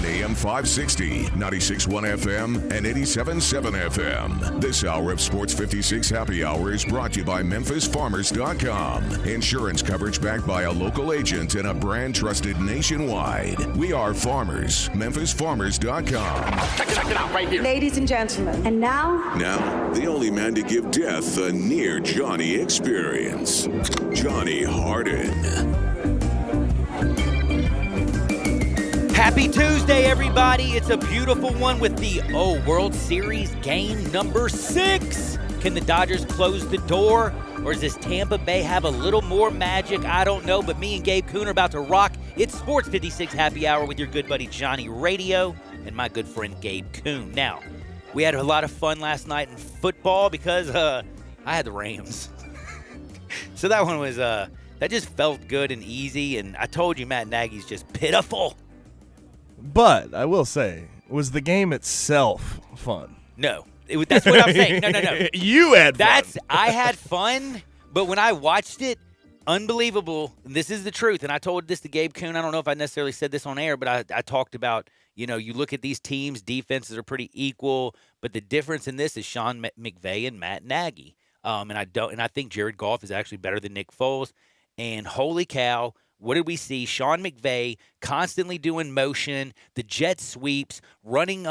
on AM 560, 96.1 FM, and 87.7 FM. This hour of Sports 56 Happy Hour is brought to you by MemphisFarmers.com. Insurance coverage backed by a local agent and a brand trusted nationwide. We are farmers. MemphisFarmers.com. Check it out right here. Ladies and gentlemen, and now, The only man to give death a near Johnny experience. Johnny Harden. Happy Tuesday, everybody. It's a beautiful one with the World Series game number 6. Can the Dodgers close the door, or does Tampa Bay have a little more magic? I don't know, but me and Gabe Kuhn are about to rock. It's Sports 56 Happy Hour with your good buddy Johnny Radio and my good friend Gabe Kuhn. Now, we had a lot of fun last night in football because I had the Rams. So that one was, that just felt good and easy, and I told you Matt Nagy's just pitiful. But I will say, was the game itself fun? No. That's what I'm saying. No. You had fun. I had fun, but when I watched it, unbelievable. This is the truth, and I told this to Gabe Kuhn. I don't know if I necessarily said this on air, but I talked about, you look at these teams, defenses are pretty equal, but the difference in this is Sean McVay and Matt Nagy. And I think Jared Goff is actually better than Nick Foles. And holy cow, what did we see? Sean McVay constantly doing motion, the jet sweeps, running,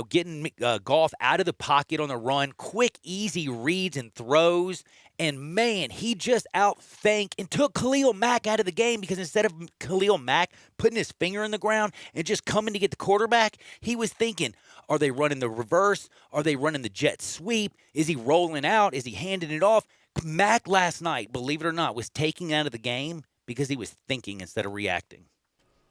getting Goff out of the pocket on the run, quick, easy reads and throws. And, man, he just outthanked and took Khalil Mack out of the game because instead of Khalil Mack putting his finger in the ground and just coming to get the quarterback, he was thinking, are they running the reverse? Are they running the jet sweep? Is he rolling out? Is he handing it off? Mack last night, believe it or not, was taken out of the game because he was thinking instead of reacting.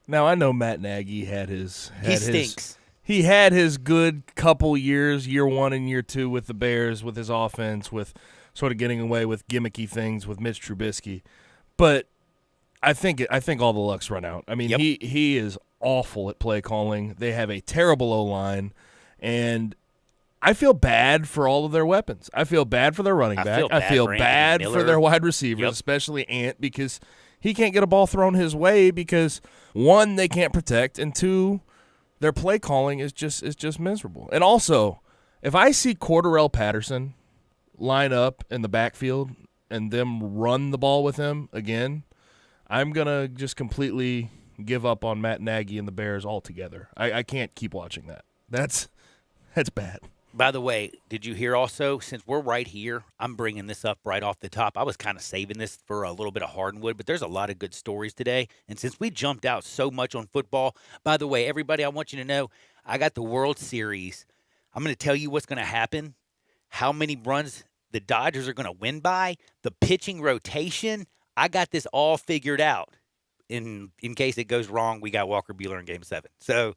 Now, I know Matt Nagy He stinks. He had his good couple years, year one and year two with the Bears, with his offense, with sort of getting away with gimmicky things with Mitch Trubisky. But I think all the luck's run out. I mean, Yep. he is awful at play calling. They have a terrible O-line, and I feel bad for all of their weapons. I feel bad for their running back. I feel bad for their wide receivers, especially Ant, because he can't get a ball thrown his way because, one, they can't protect, and two, their play calling is just miserable. And also, if I see Cordarrelle Patterson line up in the backfield and them run the ball with him again, I'm going to just completely give up on Matt Nagy and the Bears altogether. I can't keep watching that. That's bad. By the way, did you hear also, since we're right here, I'm bringing this up right off the top. I was kind of saving this for a little bit of Hardwood, but there's a lot of good stories today. And since we jumped out so much on football, by the way, everybody, I want you to know, I got the World Series. I'm going to tell you what's going to happen, how many runs the Dodgers are going to win by, the pitching rotation. I got this all figured out. In case it goes wrong, we got Walker Buehler in Game 7. So,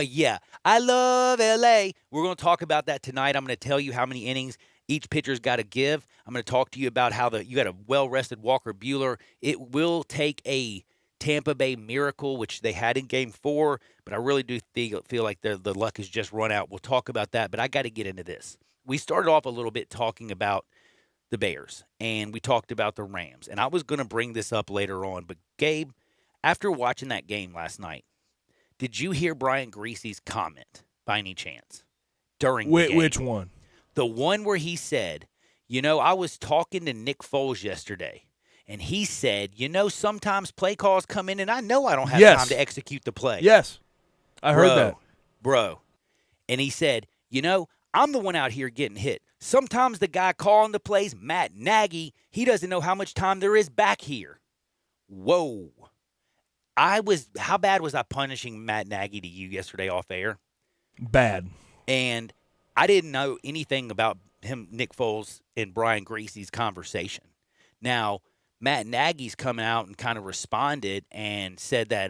yeah, I love L.A. We're going to talk about that tonight. I'm going to tell you how many innings each pitcher's got to give. I'm going to talk to you about how you got a well-rested Walker Buehler. It will take a Tampa Bay miracle, which they had in Game 4, but I really do feel like the luck has just run out. We'll talk about that, but I got to get into this. We started off a little bit talking about the Bears, and we talked about the Rams, and I was going to bring this up later on, but Gabe, after watching that game last night, did you hear Brian Griese's comment by any chance during the game? Which one? The one where he said, I was talking to Nick Foles yesterday, and he said, sometimes play calls come in, and I know I don't have time to execute the play. Yes, I heard that. Bro. And he said, I'm the one out here getting hit. Sometimes the guy calling the plays, Matt Nagy, he doesn't know how much time there is back here. Whoa. How bad was I punishing Matt Nagy to you yesterday off air? Bad. And I didn't know anything about him, Nick Foles, and Brian Griese's conversation. Now, Matt Nagy's come out and kind of responded and said that,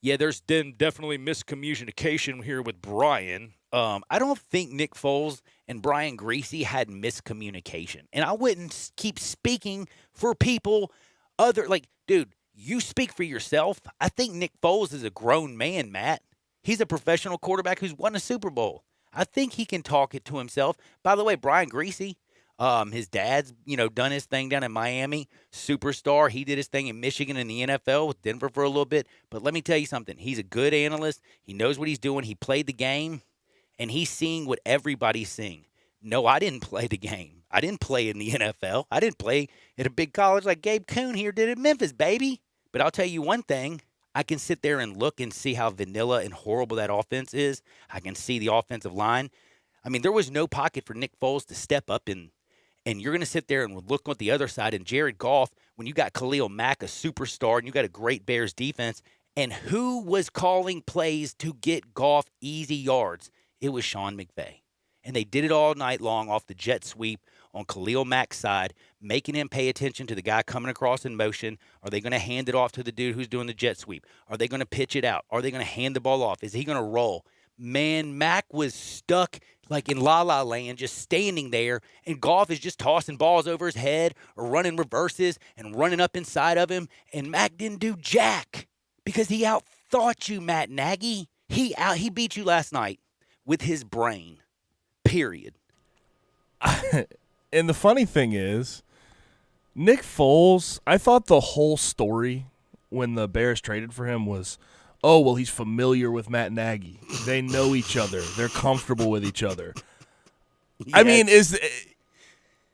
there's definitely miscommunication here with Brian. I don't think Nick Foles and Brian Griese had miscommunication. And I wouldn't keep speaking for people dude, you speak for yourself. I think Nick Foles is a grown man, Matt. He's a professional quarterback who's won a Super Bowl. I think he can talk it to himself. By the way, Brian Griese, His dad's, done his thing down in Miami. Superstar. He did his thing in Michigan in the NFL with Denver for a little bit. But let me tell you something. He's a good analyst. He knows what he's doing. He played the game, and he's seeing what everybody's seeing. No, I didn't play the game. I didn't play in the NFL. I didn't play at a big college like Gabe Kuhn here did at Memphis, baby. But I'll tell you one thing. I can sit there and look and see how vanilla and horrible that offense is. I can see the offensive line. I mean, there was no pocket for Nick Foles to step up in. And you're going to sit there and look on the other side. And Jared Goff, when you got Khalil Mack, a superstar, and you got a great Bears defense, and who was calling plays to get Goff easy yards? It was Sean McVay. And they did it all night long off the jet sweep on Khalil Mack's side, making him pay attention to the guy coming across in motion. Are they going to hand it off to the dude who's doing the jet sweep? Are they going to pitch it out? Are they going to hand the ball off? Is he going to roll? Man, Mack was stuck like in La-La Land, just standing there, and Goff is just tossing balls over his head or running reverses and running up inside of him, and Mack didn't do jack because he outthought you, Matt Nagy. He beat you last night with his brain, period. And the funny thing is, Nick Foles, I thought the whole story when the Bears traded for him was, oh, well, he's familiar with Matt Nagy. They know each other. They're comfortable with each other. Yes. I mean,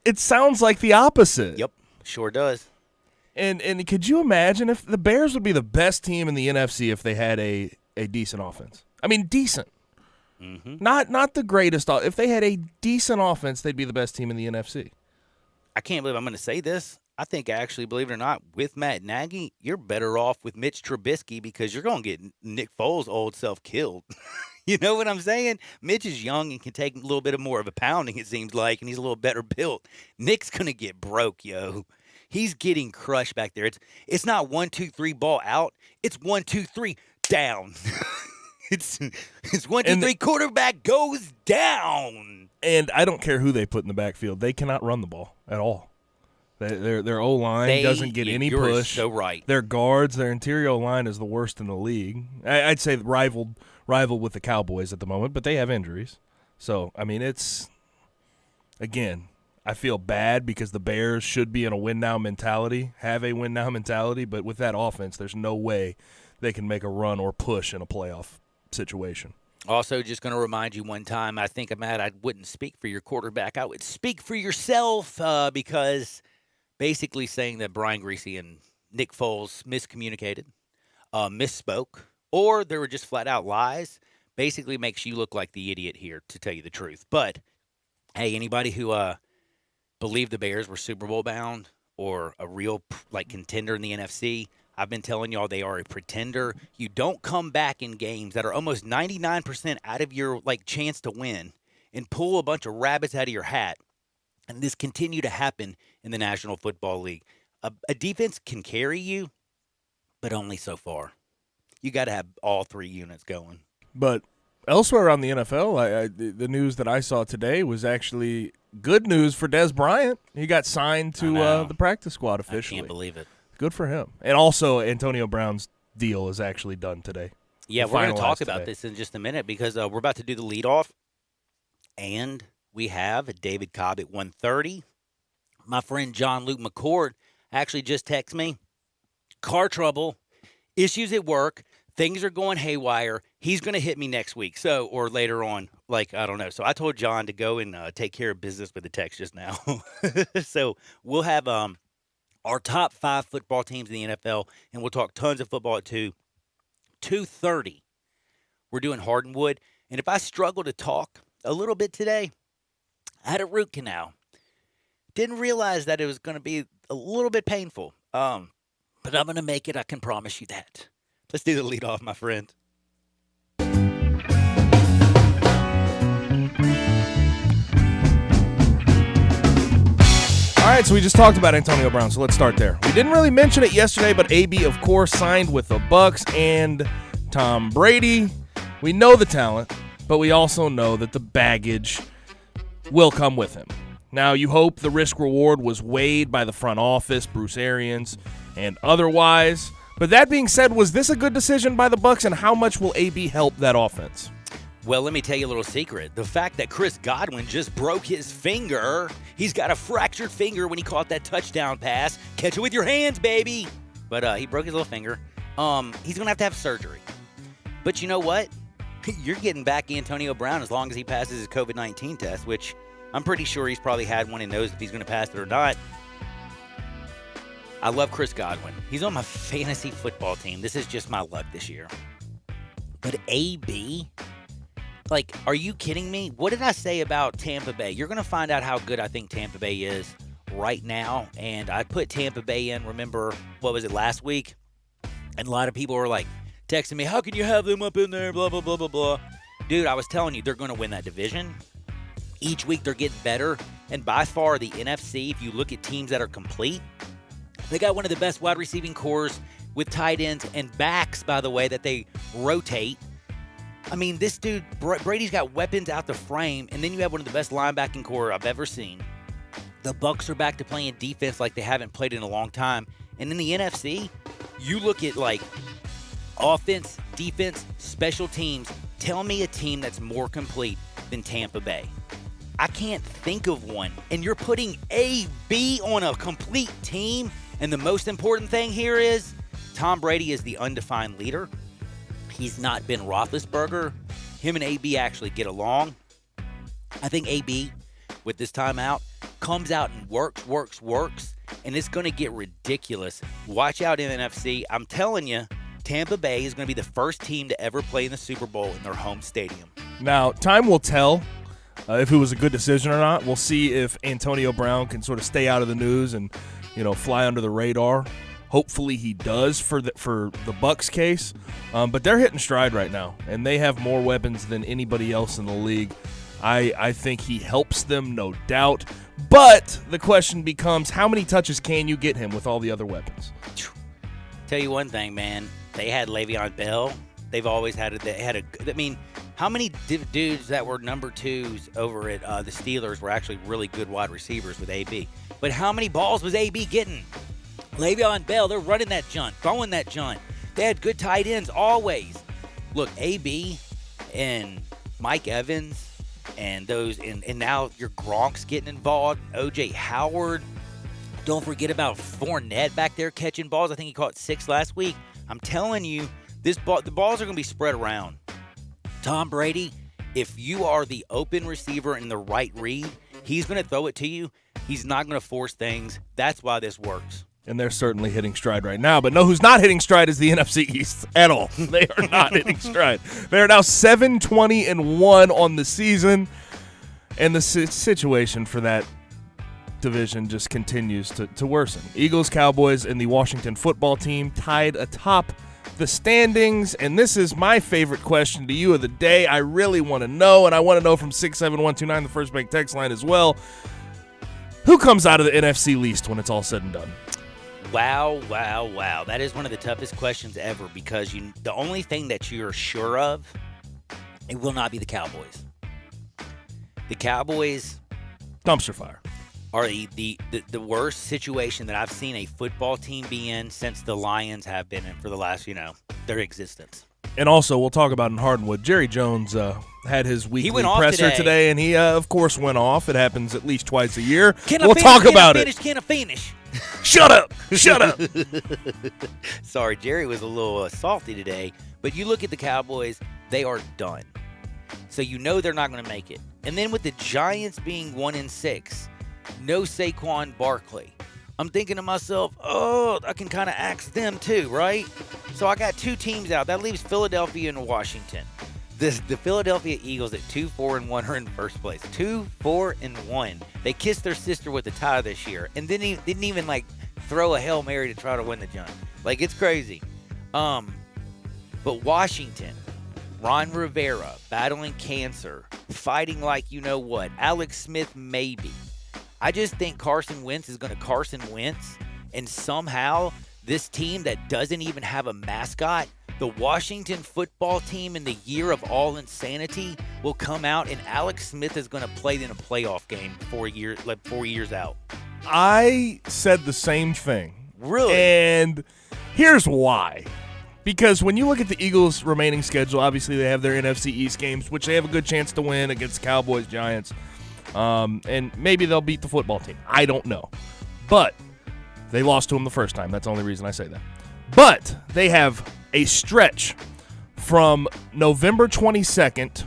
it sounds like the opposite. Yep, sure does. And could you imagine if the Bears would be the best team in the NFC if they had a decent offense? I mean, decent. Mm-hmm. Not the greatest. If they had a decent offense, they'd be the best team in the NFC. I can't believe I'm going to say this. I think actually, believe it or not, with Matt Nagy, you're better off with Mitch Trubisky because you're going to get Nick Foles' old self killed. You know what I'm saying? Mitch is young and can take a little bit more of a pounding, it seems like, and he's a little better built. Nick's going to get broke, yo. He's getting crushed back there. It's not 1, 2, 3 ball out. It's 1, 2, 3 down. It's 1, 2, 3 quarterback goes down. And I don't care who they put in the backfield. They cannot run the ball at all. Their O-line doesn't get any push. So right. Their guards, their interior O-line is the worst in the league. I'd say rivaled with the Cowboys at the moment, but they have injuries. So, I mean, again, I feel bad because the Bears should be in a win-now mentality, have a win-now mentality, but with that offense, there's no way they can make a run or push in a playoff situation. Also, just going to remind you one time, I think, Matt, I wouldn't speak for your quarterback. I would speak for yourself because basically saying that Brian Griese and Nick Foles miscommunicated, misspoke, or there were just flat-out lies, basically makes you look like the idiot here, to tell you the truth. But, hey, anybody who believed the Bears were Super Bowl bound or a real contender in the NFC, I've been telling y'all they are a pretender. You don't come back in games that are almost 99% out of your chance to win and pull a bunch of rabbits out of your hat. And this continue to happen in the National Football League. A defense can carry you, but only so far. You got to have all three units going. But elsewhere around the NFL, the news that I saw today was actually good news for Dez Bryant. He got signed to the practice squad officially. I can't believe it. Good for him. And also, Antonio Brown's deal is actually done today. Yeah, we're going to talk about this in just a minute because we're about to do the leadoff. And we have David Cobb at 1:30. My friend John Luke McCord actually just texted me. Car trouble, issues at work, things are going haywire. He's going to hit me next week, or later on. I don't know. So I told John to go and take care of business with the text just now. So we'll have our top 5 football teams in the NFL, and we'll talk tons of football at 2:30. We're doing Hardenwood, and if I struggle to talk a little bit today, I had a root canal. Didn't realize that it was going to be a little bit painful, but I'm going to make it. I can promise you that. Let's do the leadoff, my friend. All right, so we just talked about Antonio Brown, so let's start there. We didn't really mention it yesterday, but AB, of course, signed with the Bucs and Tom Brady. We know the talent, but we also know that the baggage will come with him. Now, you hope the risk-reward was weighed by the front office, Bruce Arians, and otherwise. But that being said, was this a good decision by the Bucs, and how much will AB help that offense? Well, let me tell you a little secret. The fact that Chris Godwin just broke his finger, he's got a fractured finger when he caught that touchdown pass. Catch it with your hands, baby. But he broke his little finger. He's going to have surgery. But you know what? You're getting back Antonio Brown as long as he passes his COVID-19 test, which I'm pretty sure he's probably had one and knows if he's going to pass it or not. I love Chris Godwin. He's on my fantasy football team. This is just my luck this year. But AB... Like, are you kidding me? What did I say about Tampa Bay? You're going to find out how good I think Tampa Bay is right now. And I put Tampa Bay in, remember, what was it, last week? And a lot of people were like texting me, how can you have them up in there, blah, blah, blah, blah, blah. Dude, I was telling you, they're going to win that division. Each week they're getting better. And by far the NFC, if you look at teams that are complete, they got one of the best wide receiving cores with tight ends and backs, by the way, that they rotate. I mean, this dude, Brady's got weapons out the frame, and then you have one of the best linebacking core I've ever seen. The Bucs are back to playing defense like they haven't played in a long time. And in the NFC, you look at, like, offense, defense, special teams. Tell me a team that's more complete than Tampa Bay. I can't think of one. And you're putting AB on a complete team, and the most important thing here is Tom Brady is the undefined leader. He's not Ben Roethlisberger. Him and AB actually get along. I think AB, with this timeout, comes out and works, and it's going to get ridiculous. Watch out in the NFC. I'm telling you, Tampa Bay is going to be the first team to ever play in the Super Bowl in their home stadium. Now, time will tell if it was a good decision or not. We'll see if Antonio Brown can sort of stay out of the news and, fly under the radar. Hopefully he does for the Bucs case, but they're hitting stride right now, and they have more weapons than anybody else in the league. I think he helps them, no doubt, but the question becomes, how many touches can you get him with all the other weapons? Tell you one thing, man. They had Le'Veon Bell. They've always had how many dudes that were number twos over at the Steelers were actually really good wide receivers with AB? But how many balls was AB getting? Le'Veon Bell, they're running that junt, throwing that junt. They had good tight ends always. Look, AB and Mike Evans and those, and now your Gronk's getting involved. O.J. Howard. Don't forget about Fournette back there catching balls. I think he caught 6 last week. I'm telling you, the balls are going to be spread around. Tom Brady, if you are the open receiver in the right read, he's going to throw it to you. He's not going to force things. That's why this works. And they're certainly hitting stride right now. But no, who's not hitting stride is the NFC East at all. They are not hitting stride. They are now 7-20-1 on the season. And the situation for that division just continues to worsen. Eagles, Cowboys, and the Washington football team tied atop the standings. And this is my favorite question to you of the day. I really want to know, and I want to know from 67129, the First Bank text line as well. Who comes out of the NFC least when it's all said and done? Wow. That is one of the toughest questions ever because the only thing that you're sure of, it will not be the Cowboys. The Cowboys dumpster fire are the worst situation that I've seen a football team be in since the Lions have been in for the last, their existence. And also, we'll talk about in Hardwood, Jerry Jones had his weekly presser today, and he, of course, went off. It happens at least twice a year. We'll talk about it. Can I finish? Shut up. Sorry, Jerry was a little salty today. But you look at the Cowboys, they are done. So they're not going to make it. And then with the Giants being 1-6, no Saquon Barkley. I'm thinking to myself, I can kind of axe them too, right? So I got 2 teams out. That leaves Philadelphia and Washington. The Philadelphia Eagles at 2-4-1 are in first place. 2-4-1. They kissed their sister with a tie this year, and didn't even throw a Hail Mary to try to win the jump. It's crazy. But Washington, Ron Rivera battling cancer, fighting like you know what. Alex Smith maybe. I just think Carson Wentz is going to Carson Wentz, and somehow this team that doesn't even have a mascot, the Washington football team in the year of all insanity, will come out, and Alex Smith is going to play in a playoff game 4 years out. I said the same thing. Really? And here's why. Because when you look at the Eagles' remaining schedule, obviously they have their NFC East games, which they have a good chance to win against the Cowboys, Giants, and maybe they'll beat the football team. I don't know. But they lost to them the first time. That's the only reason I say that. But they have a stretch from November 22nd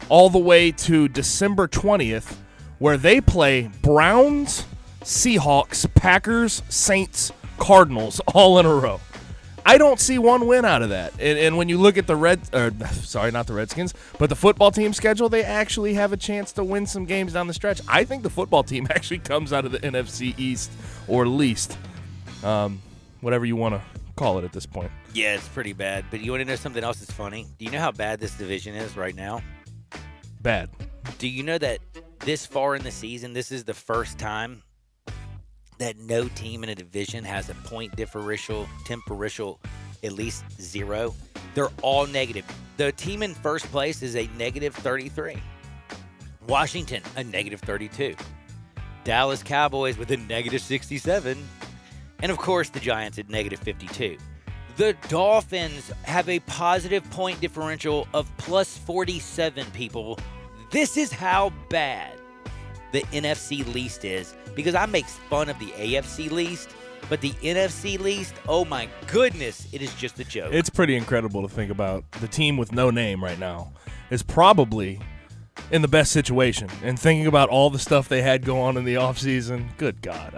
all the way to December 20th where they play Browns, Seahawks, Packers, Saints, Cardinals all in a row. I don't see one win out of that. And when you look at not the Redskins, but the football team schedule, they actually have a chance to win some games down the stretch. I think the football team actually comes out of the NFC East or least, whatever you want to call it at this point. Yeah, it's pretty bad. But you want to know something else that's funny? Do you know how bad this division is right now? Bad. Do you know that this far in the season, this is the first time that no team in a division has a point differential at least 0? They're all negative. The team in first place is a negative 33. Washington, a negative 32. Dallas Cowboys with a negative 67. And, of course, the Giants at negative 52. The Dolphins have a positive point differential of plus 47, people. This is how bad the NFC least is, because I make fun of the AFC least, but the NFC least, oh my goodness, it is just a joke. It's pretty incredible to think about. The team with no name right now is probably in the best situation. And thinking about all the stuff they had go on in the offseason, good God,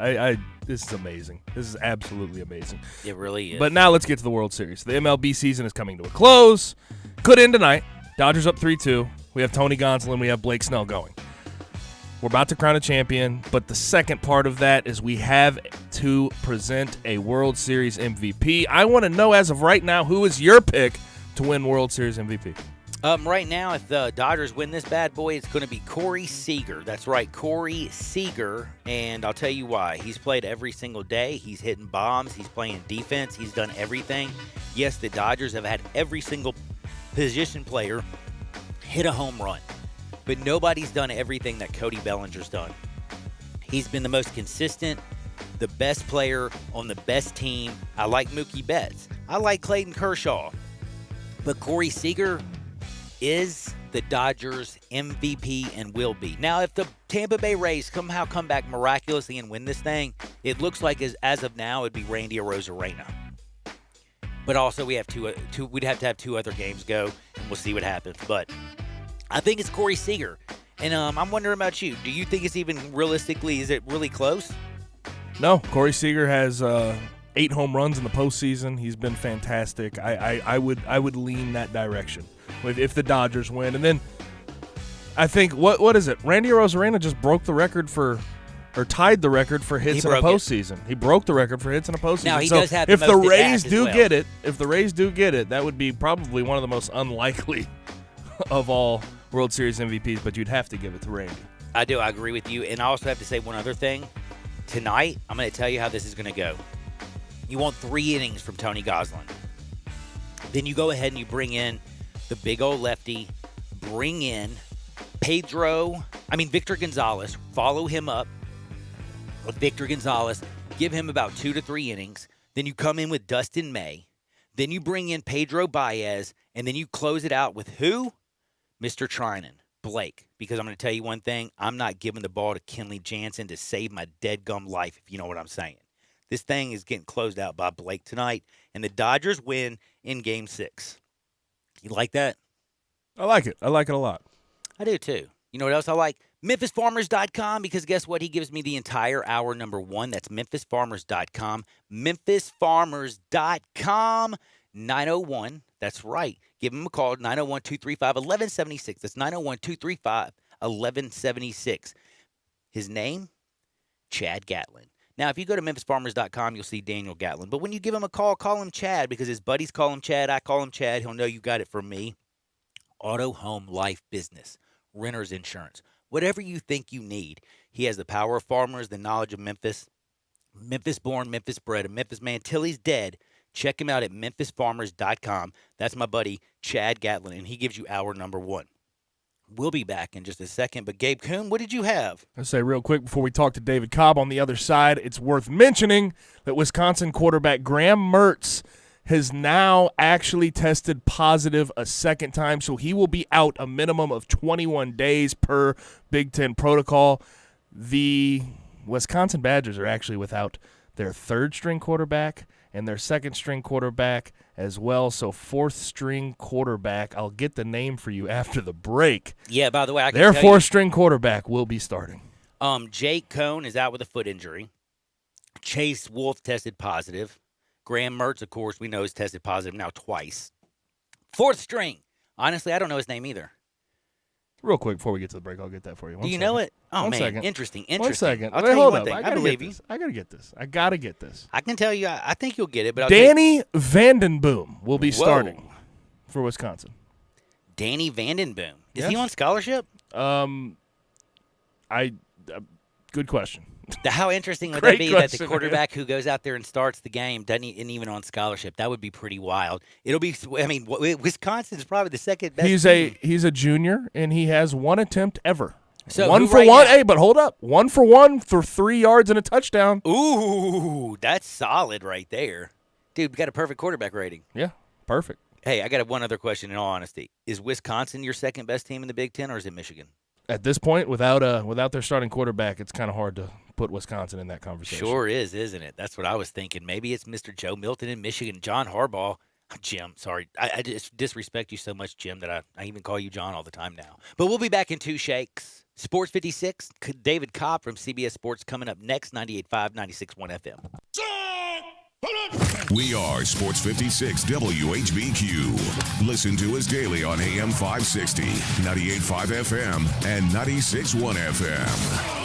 this is amazing. This is absolutely amazing. It really is. But now let's get to the World Series. The MLB season is coming to a close. Could end tonight. Dodgers up 3-2. We have Tony Gonsolin. We have Blake Snell going. We're about to crown a champion, but the second part of that is we have to present a World Series MVP. I want to know, as of right now, who is your pick to win World Series MVP? Right now, if the Dodgers win this bad boy, it's going to be Corey Seager. That's right, Corey Seager, and I'll tell you why. He's played every single day. He's hitting bombs. He's playing defense. He's done everything. Yes, the Dodgers have had every single position player hit a home run, but nobody's done everything that Cody Bellinger's done. He's been the most consistent, the best player on the best team. I like Mookie Betts. I like Clayton Kershaw. But Corey Seager is the Dodgers MVP and will be. Now, if the Tampa Bay Rays somehow come back miraculously and win this thing, it looks like as of now it'd be Randy Arozarena. But also we'd have to have 2 other games go, and we'll see what happens. But I think it's Corey Seager. And I'm wondering about you. Do you think it's even realistically, is it really close? No. Corey Seager has 8 home runs in the postseason. He's been fantastic. I would lean that direction if the Dodgers win. And then I think, what is it? Randy Arozarena just broke the record tied the record for hits in a postseason. He broke the record for hits in a postseason. Now, he so does have if the most Rays do well. get it, that would be probably one of the most unlikely of all World Series MVPs, but you'd have to give it to Randy. I do. I agree with you. And I also have to say one other thing. Tonight, I'm going to tell you how this is going to go. You want 3 innings from Tony Gonsolin. Then you go ahead and you bring in the big old lefty, bring in Victor Gonzalez, follow him up with Victor Gonzalez, give him about 2 to 3 innings. Then you come in with Dustin May. Then you bring in Pedro Baez, and then you close it out with who? Mr. Trinan, Blake. Because I'm going to tell you one thing, I'm not giving the ball to Kenley Jansen to save my dead gum life, if you know what I'm saying. This thing is getting closed out by Blake tonight, and the Dodgers win in Game 6. You like that? I like it. I like it a lot. I do, too. You know what else I like? MemphisFarmers.com, because guess what? He gives me the entire hour number 1. That's MemphisFarmers.com. MemphisFarmers.com. 901. That's right. Give him a call, 901-235-1176. That's 901-235-1176. His name? Chad Gatlin. Now, if you go to MemphisFarmers.com, you'll see Daniel Gatlin. But when you give him a call him Chad, because his buddies call him Chad. I call him Chad. He'll know you got it from me. Auto, home, life, business, renter's insurance, whatever you think you need. He has the power of farmers, the knowledge of Memphis. Memphis born, Memphis bred, a Memphis man till he's dead. Check him out at MemphisFarmers.com. That's my buddy, Chad Gatlin, and he gives you hour number 1. We'll be back in just a second. But, Gabe Kuhn, what did you have? I'll say real quick before we talk to David Cobb on the other side, it's worth mentioning that Wisconsin quarterback Graham Mertz has now actually tested positive a second time, so he will be out a minimum of 21 days per Big Ten protocol. The Wisconsin Badgers are actually without their third-string quarterback and their second-string quarterback as well, so fourth-string quarterback. I'll get the name for you after the break. Yeah, by the way, their fourth-string quarterback will be starting. Jake Cohn is out with a foot injury. Chase Wolf tested positive. Graham Mertz, of course, we know is tested positive now twice. Fourth string. Honestly, I don't know his name either. Real quick before we get to the break, I'll get that for you. Do you know it? Oh, One man. second. Interesting. 1 second. I'll tell you one thing. I believe you. I got to get this. I can tell you, I think you'll get it. But Danny Vandenboom will be starting for Wisconsin. Danny Vandenboom. Is he on scholarship? Good question. How interesting would that be that the quarterback who goes out there and starts the game isn't even on scholarship? That would be pretty wild. It'll be. I mean, Wisconsin's probably the second best. He's a junior and he has one attempt ever. So one for one. Hey, but hold up. 1 for 1 for 3 yards and a touchdown. Ooh, that's solid right there, dude. We got a perfect quarterback rating. Yeah, perfect. Hey, I got one other question. In all honesty, is Wisconsin your second best team in the Big Ten, or is it Michigan? At this point, without their starting quarterback, it's kind of hard to put Wisconsin in that conversation. Sure is, isn't it? That's what I was thinking. Maybe it's Mr. Joe Milton in Michigan, John Harbaugh. Jim, sorry. I just disrespect you so much, Jim, that I even call you John all the time now. But we'll be back in 2 shakes. Sports 56, David Kopp from CBS Sports coming up next, 98.5, 96.1 FM. We are Sports 56 WHBQ. Listen to us daily on AM 560, 98.5 FM, and 96.1 FM.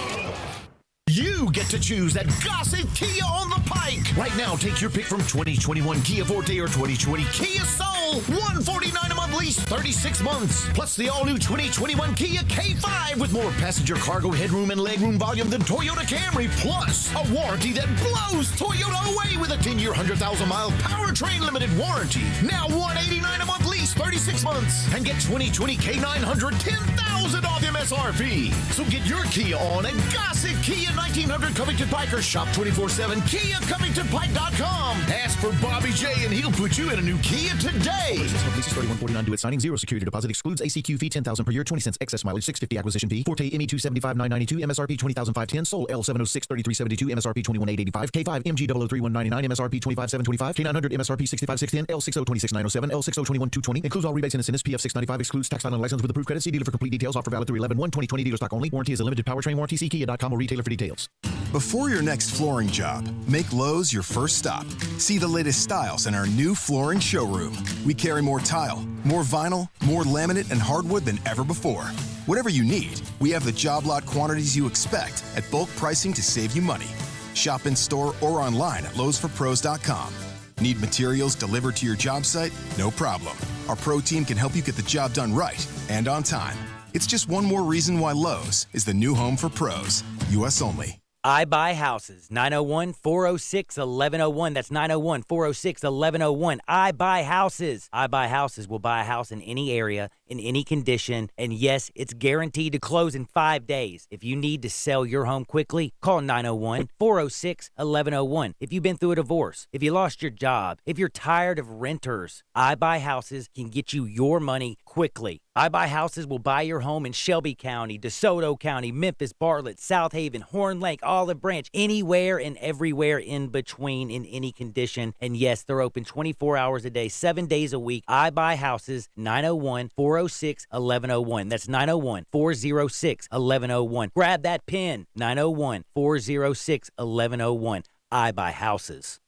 You get to choose that Gossett Kia on the Pike. Right now, take your pick from 2021 Kia Forte or 2020 Kia Soul. $149 a month lease, 36 months. Plus the all-new 2021 Kia K5 with more passenger cargo headroom and legroom volume than Toyota Camry. Plus a warranty that blows Toyota away with a 10-year, 100,000-mile powertrain limited warranty. Now $189 a month lease, 36 months. And get 2020 K900, $10,000 off MSRP. So get your Kia on at Gossett Kia 1900 Covington Pike or shop 24/7 KiaCovingtonPike.com. Ask for Bobby J and he'll put you in a new Kia today. Leases $31.49 due at signing. 0 security deposit excludes ACQ fee $10,000 per year. 20 cents excess mileage. $650 acquisition fee. Forte ME $275,992 MSRP $20,510. Soul L706 $3372 MSRP $21,885. K5 MG 003,199 MSRP $25,725. K900 MSRP $65,610. L60 $26,907. L60 $21,220. Includes all rebates and incentives. PF $695 excludes tax on license with approved credit. See dealer for complete details. Offer valid through 11/1/2020. Dealer stock only. Warranty is a limited powertrain warranty. See Kia.com or retailer for details. Before your next flooring job, make Lowe's your first stop. See the latest styles in our new flooring showroom. We carry more tile, more vinyl, more laminate and hardwood than ever before. Whatever you need, we have the job lot quantities you expect at bulk pricing to save you money. Shop in store or online at lowesforpros.com. Need materials delivered to your job site? No problem. Our pro team can help you get the job done right and on time. It's just one more reason why Lowe's is the new home for pros. U.S. only. I Buy Houses, 901-406-1101. That's 901-406-1101. I Buy Houses. I Buy Houses will buy a house in any area, in any condition, and yes, it's guaranteed to close in 5 days. If you need to sell your home quickly, call 901-406-1101. If you've been through a divorce, if you lost your job, if you're tired of renters, I Buy Houses can get you your money quickly. I Buy Houses will buy your home in Shelby County, DeSoto County, Memphis, Bartlett, South Haven, Horn Lake, Olive Branch, anywhere and everywhere in between in any condition. And yes, they're open 24 hours a day, 7 days a week. I Buy Houses, 901-406-1101. That's 901-406-1101. Grab that pen, 901-406-1101. I Buy Houses.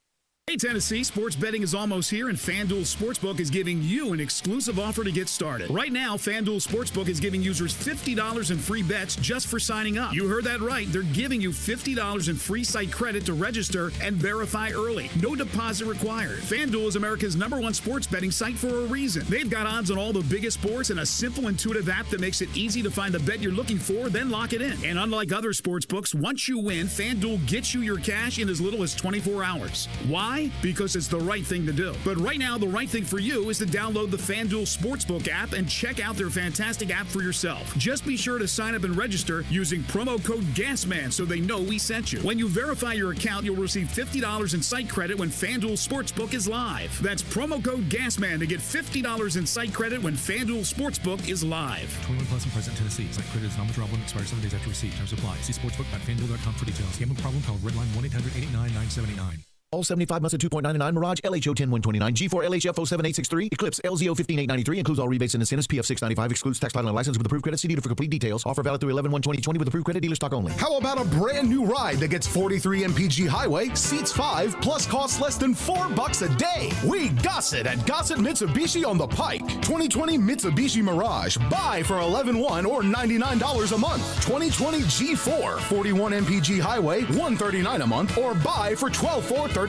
Hey, Tennessee, sports betting is almost here, and FanDuel Sportsbook is giving you an exclusive offer to get started. Right now, FanDuel Sportsbook is giving users $50 in free bets just for signing up. You heard that right. They're giving you $50 in free site credit to register and verify early. No deposit required. FanDuel is America's #1 sports betting site for a reason. They've got odds on all the biggest sports and a simple, intuitive app that makes it easy to find the bet you're looking for, then lock it in. And unlike other sportsbooks, once you win, FanDuel gets you your cash in as little as 24 hours. Why? Why? Because it's the right thing to do. But right now, the right thing for you is to download the FanDuel Sportsbook app and check out their fantastic app for yourself. Just be sure to sign up and register using promo code GASMAN so they know we sent you. When you verify your account, you'll receive $50 in site credit when FanDuel Sportsbook is live. That's promo code GASMAN to get $50 in site credit when FanDuel Sportsbook is live. 21 plus in present Tennessee. Site credit is non-withdrawable and expires 7 days after receipt. Terms apply. See sportsbook.fanduel.com for details. Gambling problem? Call Redline 1-800-889-979. All 75 Mazda 2.99, Mirage LHO 10129, G4 LHFO 7863, Eclipse LZO 15893, includes all rebates and incentives, PF 695, excludes tax title and license with approved credit. See dealer for complete details. Offer valid through 11/1/2020 with approved credit, dealer stock only. How about a brand new ride that gets 43 MPG highway, seats 5, plus costs less than $4 a day? We Gossett at Gossett Mitsubishi on the Pike. 2020 Mitsubishi Mirage, buy for $11,100 or $99 a month. 2020 G4, 41 MPG highway, $139 a month, or buy for $12,435.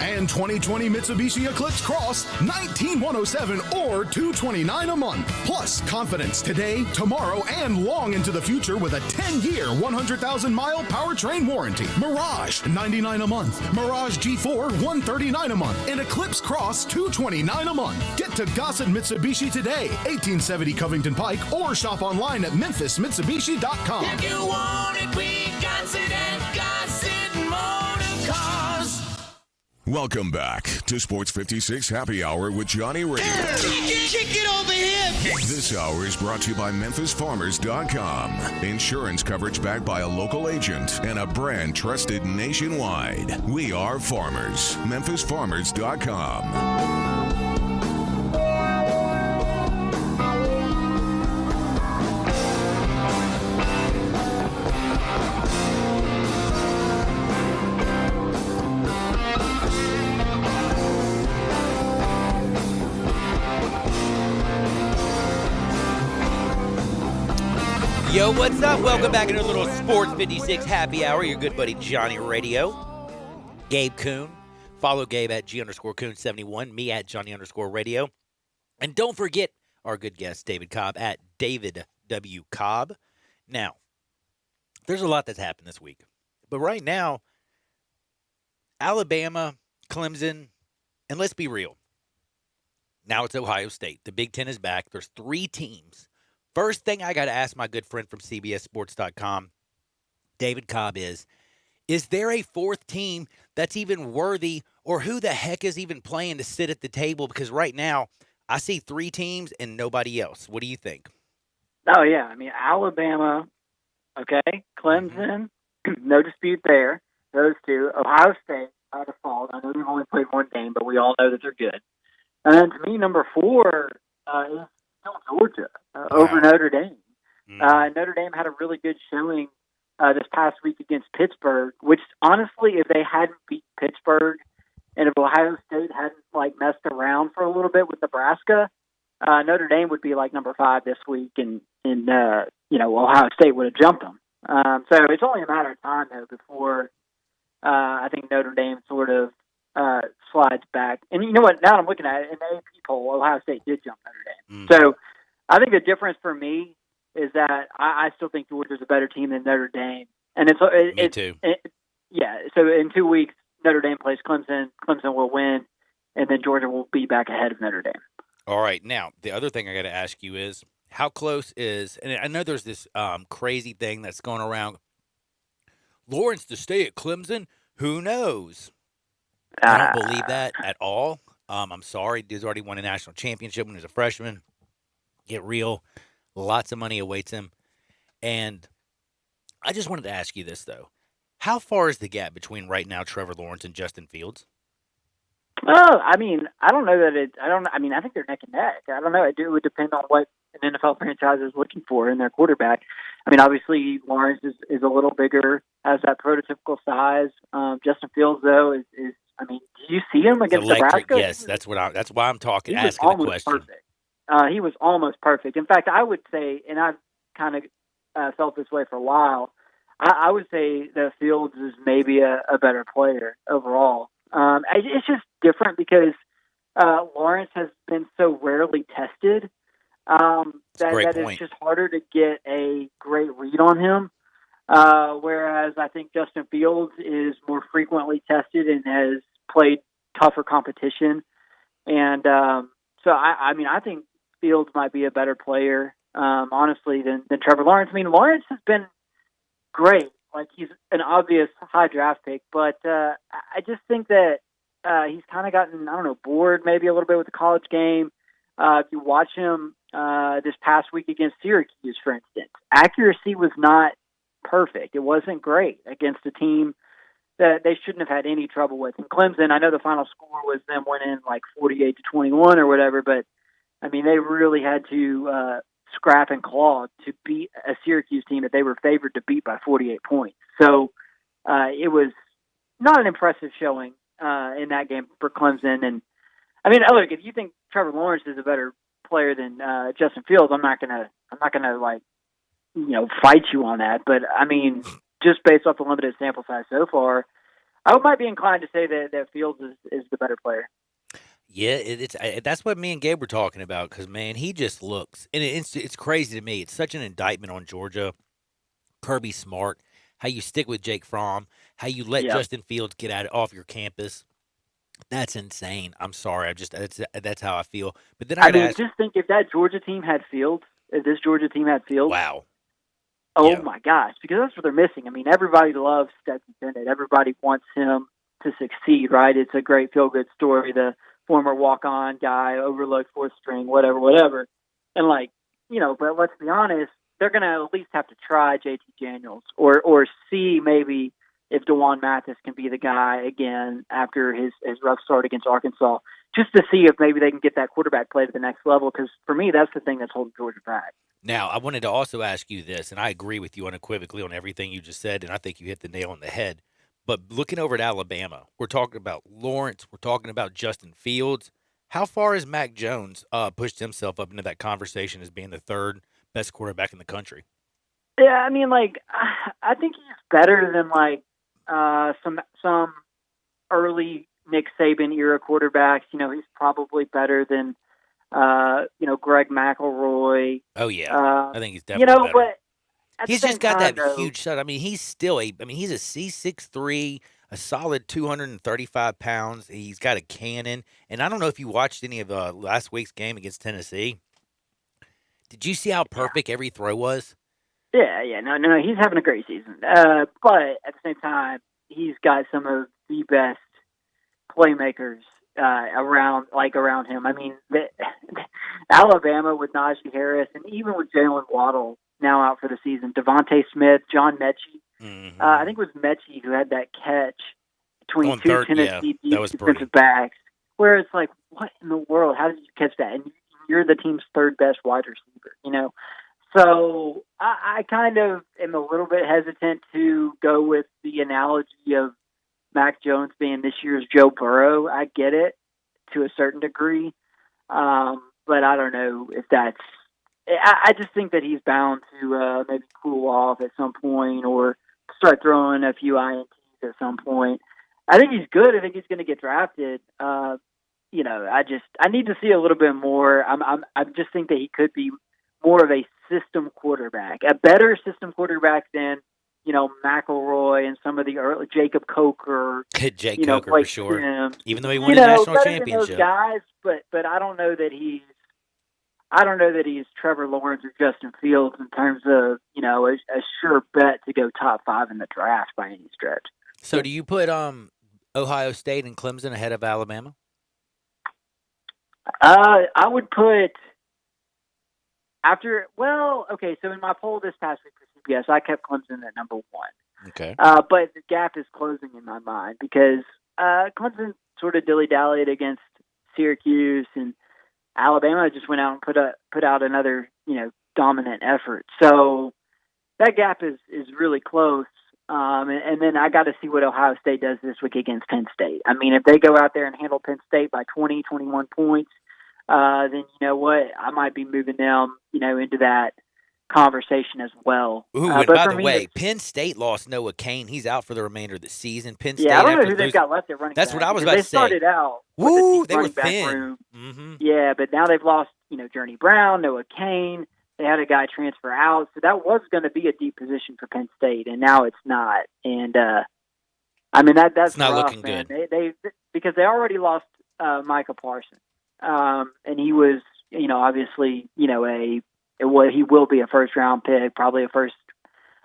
And 2020 Mitsubishi Eclipse Cross, $19,107 or $229 a month. Plus confidence today, tomorrow, and long into the future with a 10-year, 100,000-mile powertrain warranty. Mirage, $99 a month. Mirage G4, $139 a month. And Eclipse Cross, $229 a month. Get to Gossett Mitsubishi today, 1870 Covington Pike, or shop online at memphismitsubishi.com. If you want it, we got it at Gossett Motor Cars. Welcome back to Sports 56 Happy Hour with Johnny Radio. Kick it over here. This hour is brought to you by MemphisFarmers.com. Insurance coverage backed by a local agent and a brand trusted nationwide. We are farmers. MemphisFarmers.com. Yo, what's up? Welcome back into a little Sports 56 Happy Hour. Your good buddy Johnny Radio. Gabe Kuhn. Follow Gabe at G_Kuhn71. Me at Johnny_Radio. And don't forget our good guest, David Cobb, at David W. Cobb. Now, there's a lot that's happened this week. But right now, Alabama, Clemson, and let's be real. Now it's Ohio State. The Big Ten is back. There's 3 teams. First thing I got to ask my good friend from CBSSports.com, David Cobb, is there a 4th team that's even worthy, or who the heck is even playing to sit at the table? Because right now, I see 3 teams and nobody else. What do you think? Oh, yeah. I mean, Alabama, okay, Clemson, no dispute there. Those 2. Ohio State, by default. I know they've only played 1 game, but we all know that they're good. And then to me, number 4 is still Georgia over Notre Dame. Notre Dame had a really good showing this past week against Pittsburgh, which honestly, if they hadn't beat Pittsburgh and if Ohio State hadn't messed around for a little bit with Nebraska, Notre Dame would be number 5 this week, and Ohio State would have jumped them. So it's only a matter of time though before I think Notre Dame sort of slides back. And you know what? Now I'm looking at it, in the AP poll, Ohio State did jump Notre Dame. So I think the difference for me is that I still think Georgia's a better team than Notre Dame. And Me too. Yeah. So in 2 weeks, Notre Dame plays Clemson. Clemson will win, and then Georgia will be back ahead of Notre Dame. All right. Now, the other thing I got to ask you is, how close is, and I know there's this crazy thing that's going around, Lawrence to stay at Clemson? Who knows? I don't believe that at all. I'm sorry. Dude's already won a national championship when he was a freshman. Get real. Lots of money awaits him. And I just wanted to ask you this, though. How far is the gap between right now Trevor Lawrence and Justin Fields? Oh, I mean, I don't know that I think they're neck and neck. I don't know. It would depend on what an NFL franchise is looking for in their quarterback. I mean, obviously, Lawrence is a little bigger, has that prototypical size. Justin Fields, though, is I mean, do you see him against Nebraska? Yes, that's why I'm talking, asking the question. Perfect. He was almost perfect. In fact, I would say, and I've kind of felt this way for a while, I would say that Fields is maybe a better player overall. It's just different because Lawrence has been so rarely tested that it's just harder to get a great read on him. Whereas I think Justin Fields is more frequently tested and has played tougher competition. And so, I mean, I think Fields might be a better player, honestly, than Trevor Lawrence. I mean, Lawrence has been great. Like, he's an obvious high draft pick, but I just think that he's kind of gotten, I don't know, bored maybe a little bit with the college game. If you watch him this past week against Syracuse, for instance, accuracy was not perfect. It wasn't great against a team that they shouldn't have had any trouble with. And Clemson, I know the final score was them winning like 48-21 or whatever, but I mean, they really had to scrap and claw to beat a Syracuse team that they were favored to beat by 48 points. So it was not an impressive showing in that game for Clemson. And I mean, look, if you think Trevor Lawrence is a better player than Justin Fields, I'm not gonna like, you know, fight you on that. But I mean, just based off the limited sample size so far, I might be inclined to say that Fields is the better player. Yeah, that's what me and Gabe were talking about, because, man, he just looks, and it's crazy to me. It's such an indictment on Georgia, Kirby Smart, how you stick with Jake Fromm, how you let Justin Fields get off your campus. That's insane. I'm sorry. That's how I feel. But then just think, if that Georgia team had Fields, if this Georgia team had Fields. Wow. Oh, my gosh, because that's what they're missing. I mean, everybody loves Stetson Bennett. Everybody wants him to succeed, right? It's a great feel-good story. The former walk-on guy, overlooked fourth string, whatever. And, like, you know, but let's be honest, they're going to at least have to try JT Daniels or see maybe if DeJuan Mathis can be the guy again after his rough start against Arkansas, just to see if maybe they can get that quarterback play to the next level, because for me, that's the thing that's holding Georgia back. Now, I wanted to also ask you this, and I agree with you unequivocally on everything you just said, and I think you hit the nail on the head. But looking over at Alabama, we're talking about Lawrence, we're talking about Justin Fields. How far has Mac Jones pushed himself up into that conversation as being the third best quarterback in the country? Yeah, I mean, like, I think he's better than, like, some early Nick Saban era quarterbacks. You know, he's probably better than, you know, Greg McElroy. Oh, yeah. I think he's definitely better. But he's just got that huge shot. I mean, he's still he's a C6'3", a solid 235 pounds. He's got a cannon. And I don't know if you watched any of last week's game against Tennessee. Did you see how perfect every throw was? Yeah. No, he's having a great season. But at the same time, he's got some of the best playmakers around him. I mean, Alabama with Najee Harris, and even with Jalen Waddle now out for the season, Devontae Smith, John Mechie. Mm-hmm. I think it was Mechie who had that catch between two Tennessee defensive backs, where it's like, what in the world? How did you catch that? And you're the team's third best wide receiver, you know? So I kind of am a little bit hesitant to go with the analogy of Mac Jones being this year's Joe Burrow. I get it to a certain degree, but I don't know if that's. I just think that he's bound to maybe cool off at some point or start throwing a few INTs at some point. I think he's good. I think he's going to get drafted. You know, I need to see a little bit more. I just think that he could be more of a system quarterback, a better system quarterback than, you know, McElroy and some of the early Jacob Coker. Jake Coker for sure. Even though he won a national championship. Those guys, but I don't know that he's Trevor Lawrence or Justin Fields in terms of, you know, a sure bet to go top 5 in the draft by any stretch. So do you put Ohio State and Clemson ahead of Alabama? I would put so in my poll this past week for CBS, I kept Clemson at number 1. Okay. But the gap is closing in my mind because Clemson sort of dilly-dallied against Syracuse, and Alabama just went out and put out another, you know, dominant effort. So that gap is really close. And then I got to see what Ohio State does this week against Penn State. I mean, if they go out there and handle Penn State by 20, 21 points, then you know what? I might be moving them, you know, into that conversation as well. Ooh, and by the way, Penn State lost Noah Cain. He's out for the remainder of the season. Penn State. Yeah, I don't know who they've got left at running back. That's what I was about to say. They started out. Woo, they were thin. Mm-hmm. Yeah, but now they've lost, you know, Journey Brown, Noah Cain. They had a guy transfer out, so that was going to be a deep position for Penn State, and now it's not. And I mean that's it's not rough, looking man. good. They because they already lost Micah Parsons, and he was obviously he will be a first round pick, probably a first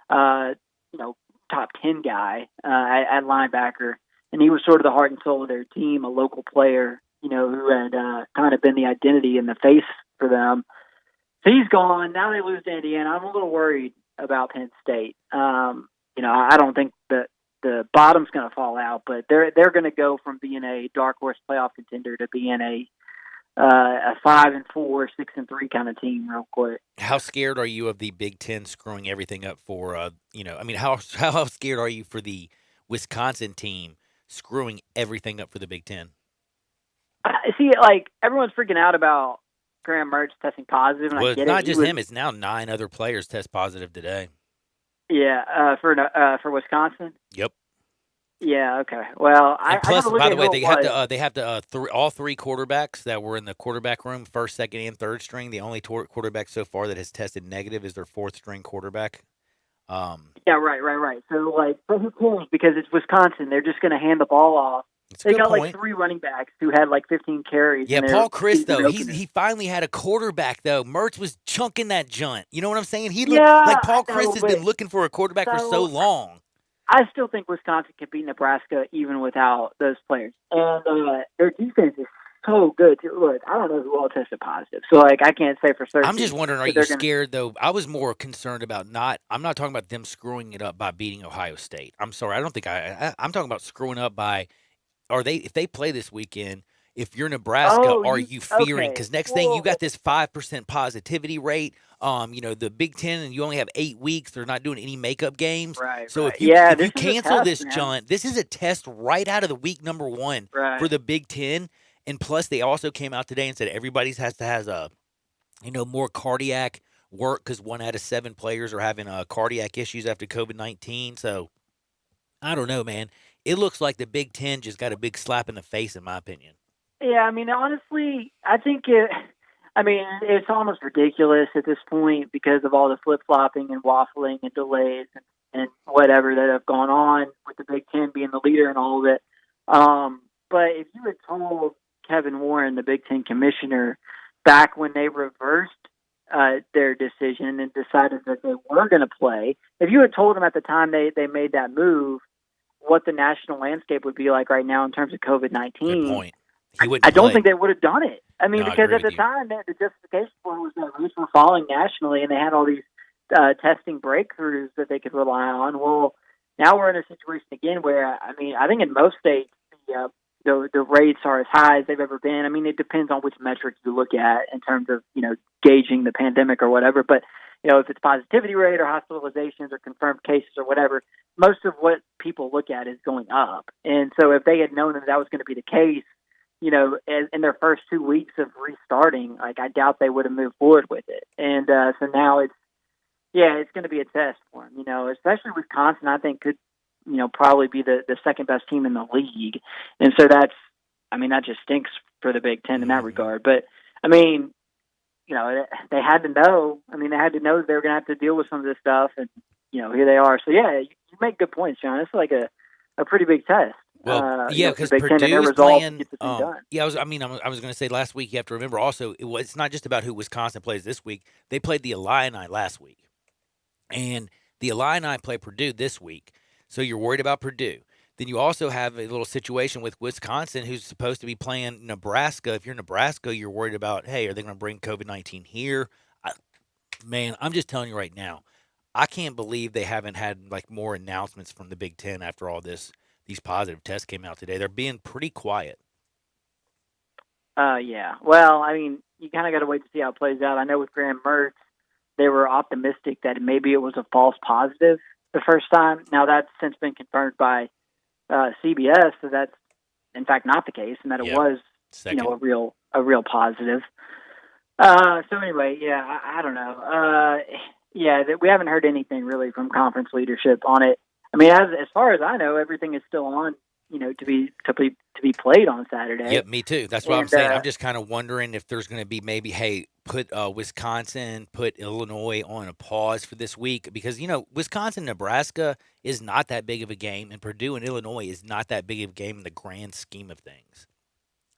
top 10 guy at linebacker, and he was sort of the heart and soul of their team, a local player, who had kind of been the identity and the face for them. So he's gone. Now they lose to Indiana. I'm a little worried about Penn State. I don't think that the bottom's going to fall out, but they're going to go from being a dark horse playoff contender to being a 5-4, 6-3 kind of team real quick. How scared are you of the Big Ten screwing everything up for, how scared are you for the Wisconsin team screwing everything up for the Big Ten? See, everyone's freaking out about Graham Mertz testing positive. And well, I get it's not it. just him. It's now 9 other players test positive today. Yeah, for Wisconsin? Yep. Yeah. Okay. Well, plus, by the way, they have to all 3 quarterbacks that were in the quarterback room, first, second, and third string. The only quarterback so far that has tested negative is their 4th string quarterback. Yeah. Right. So but who cares? Because it's Wisconsin. They're just going to hand the ball off. They got point. 3 running backs who had 15 carries. Yeah, Paul Chryst, though, he finally had a quarterback, though. Mertz was chunking that junt. You know what I'm saying? He looked like Paul Chryst has been looking for a quarterback for so long. I still think Wisconsin can beat Nebraska even without those players. And their defense is so good, too. Look, I don't know who all tested positive. So, I can't say for certain. I'm just wondering, are you scared, though? I was more concerned about I'm not talking about them screwing it up by beating Ohio State. I'm sorry. I don't think I'm talking about screwing up by if they play this weekend, if you're Nebraska, are you fearing? Because next thing, you got this 5% positivity rate. The Big Ten, and you only have 8 weeks. They're not doing any makeup games. Right. So if you cancel this, John, this is a test right out of the week number 1 for the Big Ten. And plus, they also came out today and said everybody has a, more cardiac work because 1 out of 7 players are having cardiac issues after COVID-19. So I don't know, man. It looks like the Big Ten just got a big slap in the face, in my opinion. Yeah, I mean, honestly, I think it's almost ridiculous at this point because of all the flip-flopping and waffling and delays and whatever that have gone on with the Big Ten being the leader and all of it. But if you had told Kevin Warren, the Big Ten commissioner, back when they reversed their decision and decided that they were going to play, if you had told them at the time they made that move, what the national landscape would be like right now in terms of COVID-19. Good point. I don't think they would have done it. I mean, because at the time, the justification for it was that rates were falling nationally, and they had all these testing breakthroughs that they could rely on. Well, now we're in a situation again where, I think in most states, the rates are as high as they've ever been. I mean, it depends on which metrics you look at in terms of, gauging the pandemic or whatever. But, if it's positivity rate or hospitalizations or confirmed cases or whatever, most of what people look at is going up. And so if they had known that was going to be the case, in their first 2 weeks of restarting, I doubt they would have moved forward with it. And so now it's going to be a test for them, especially Wisconsin, I think could, probably be the second best team in the league. And so that just stinks for the Big Ten in that regard. But, they had to know. They had to know that they were going to have to deal with some of this stuff. And, here they are. So, yeah, you make good points, John. It's like a pretty big test. Well, because Purdue is playing. I was going to say last week. You have to remember also, it's not just about who Wisconsin plays this week. They played the Illini last week, and the Illini play Purdue this week. So you're worried about Purdue. Then you also have a little situation with Wisconsin, who's supposed to be playing Nebraska. If you're Nebraska, you're worried about, hey, are they going to bring COVID-19 here? I'm just telling you right now, I can't believe they haven't had more announcements from the Big Ten after all this. These positive tests came out today. They're being pretty quiet. Yeah. Well, you kind of got to wait to see how it plays out. I know with Graham Mertz, they were optimistic that maybe it was a false positive the first time. Now that's since been confirmed by CBS, so that's in fact not the case, and that it was a real positive. So anyway, yeah, I don't know. We haven't heard anything really from conference leadership on it. As far as I know, everything is still on to be played on Saturday. Yep, me too. That's what I'm saying. I'm just kind of wondering if there's going to be maybe, hey, put Wisconsin, put Illinois on a pause for this week because, Wisconsin, Nebraska is not that big of a game, and Purdue and Illinois is not that big of a game in the grand scheme of things.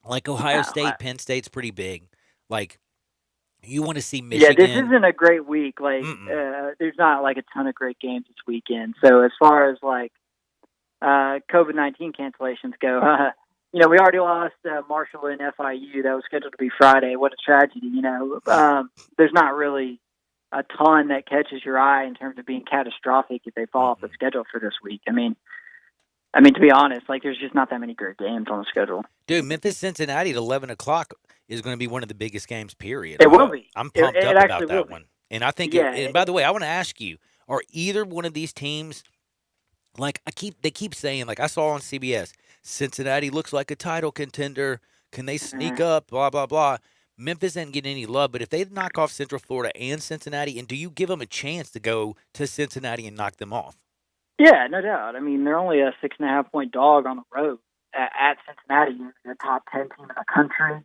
Like Ohio State, Penn State's pretty big. Like, you want to see Michigan. Yeah, this isn't a great week. Like, there's not like a ton of great games this weekend. So as far as like COVID-19 cancellations go, we already lost Marshall and FIU. That was scheduled to be Friday. What a tragedy, There's not really a ton that catches your eye in terms of being catastrophic if they fall off the schedule for this week. I mean, to be honest, like there's just not that many great games on the schedule. Dude, Memphis-Cincinnati at 11 o'clock is going to be one of the biggest games, period. It will be. I'm pumped up about that one. And I think, and by the way, I want to ask you, are either one of these teams, like they keep saying, like I saw on CBS, Cincinnati looks like a title contender. Can they sneak up? Blah, blah, blah. Memphis didn't get any love, but if they knock off Central Florida and Cincinnati, and do you give them a chance to go to Cincinnati and knock them off? Yeah, no doubt. I mean, they're only a 6.5-point dog on the road at Cincinnati, the top 10 team in the country.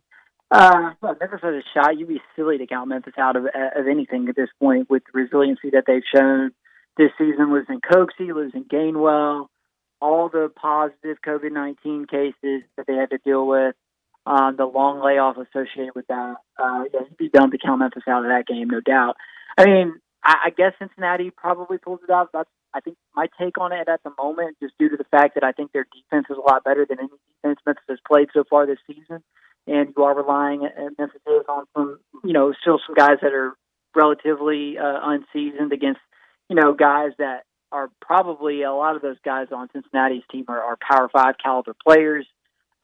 Memphis has a shot. You'd be silly to count Memphis out of anything at this point with the resiliency that they've shown this season, losing Coxie, losing Gainwell, all the positive COVID-19 cases that they had to deal with, the long layoff associated with that. You'd be dumb to count Memphis out of that game, no doubt. I mean, I guess Cincinnati probably pulls it out. That's, I think, my take on it at the moment, just due to the fact that I think their defense is a lot better than any defense Memphis has played so far this season. And you are relying at Memphis on some, still some guys that are relatively unseasoned against, guys that are probably, a lot of those guys on Cincinnati's team are Power 5 caliber players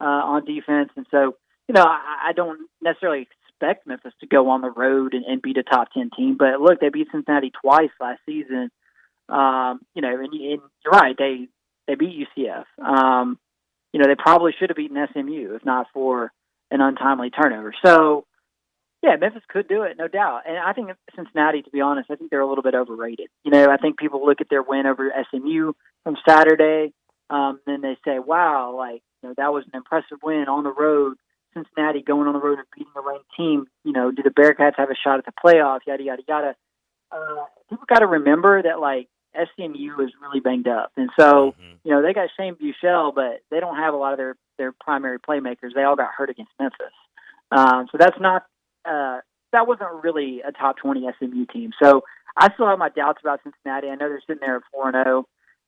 on defense. And so, I don't necessarily expect Memphis to go on the road and beat a top 10 team. But look, they beat Cincinnati twice last season. And you're right, they beat UCF. They probably should have beaten SMU if not for an untimely turnover. So, yeah, Memphis could do it, no doubt. And I think Cincinnati, to be honest, I think they're a little bit overrated. I think people look at their win over SMU from Saturday, then they say, wow, that was an impressive win on the road. Cincinnati going on the road and beating a ranked team. Do the Bearcats have a shot at the playoff? Yada, yada, yada. People got to remember that, SMU is really banged up. And so, they got Shane Buechele, but they don't have a lot of their primary playmakers. They all got hurt against Memphis. So that's not, that wasn't really a top 20 SMU team. So I still have my doubts about Cincinnati. I know they're sitting there at 4-0,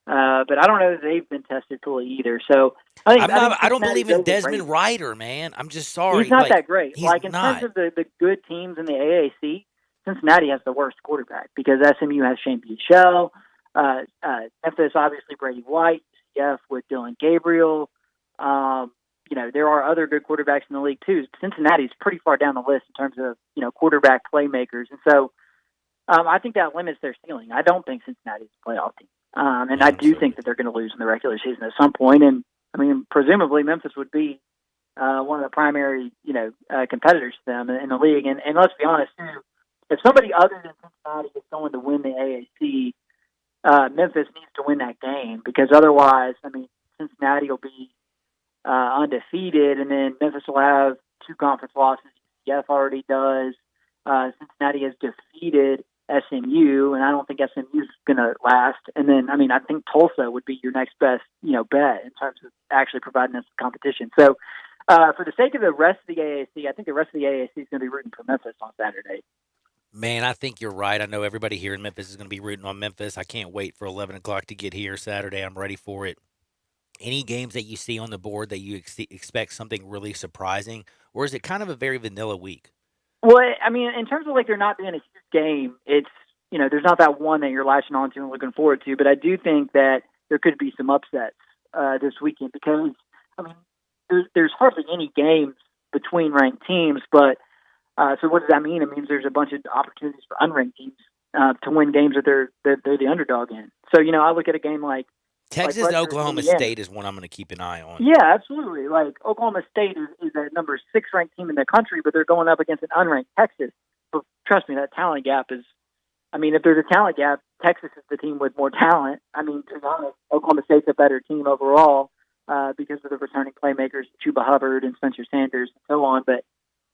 but I don't know that they've been tested fully either. So I don't believe in Desmond Ryder, man. I'm just sorry. He's not that great. In terms of the good teams in the AAC, Cincinnati has the worst quarterback because SMU has Shane Buechele. Memphis, obviously, Brady White. UCF with Dylan Gabriel. There are other good quarterbacks in the league, too. Cincinnati's pretty far down the list in terms of, quarterback playmakers. And so I think that limits their ceiling. I don't think Cincinnati's a playoff team. And I do think that they're going to lose in the regular season at some point. And, presumably Memphis would be one of the primary, competitors to them in the league. And let's be honest, too, if somebody other than Cincinnati is going to win the AAC, Memphis needs to win that game because otherwise, Cincinnati will be undefeated, and then Memphis will have 2 conference losses. UCF already does. Cincinnati has defeated SMU, and I don't think SMU is going to last. And then, I think Tulsa would be your next best, bet in terms of actually providing us competition. So, for the sake of the rest of the AAC, I think the rest of the AAC is going to be rooting for Memphis on Saturday. Man, I think you're right. I know everybody here in Memphis is going to be rooting on Memphis. I can't wait for 11 o'clock to get here Saturday. I'm ready for it. Any games that you see on the board that you expect something really surprising, or is it kind of a very vanilla week? Well, in terms of there not being a huge game, it's, there's not that one that you're latching on to and looking forward to, but I do think that there could be some upsets this weekend because, there's hardly any games between ranked teams, but so what does that mean? It means there's a bunch of opportunities for unranked teams to win games that they're the underdog in. So, I look at a game like Texas and Oklahoma State is one I'm going to keep an eye on. Yeah, absolutely. Oklahoma State is a number 6 ranked team in the country, but they're going up against an unranked Texas. But trust me, that talent gap is, if there's a talent gap, Texas is the team with more talent. To be honest, Oklahoma State's a better team overall. because of the returning playmakers, Chuba Hubbard and Spencer Sanders and so on. But,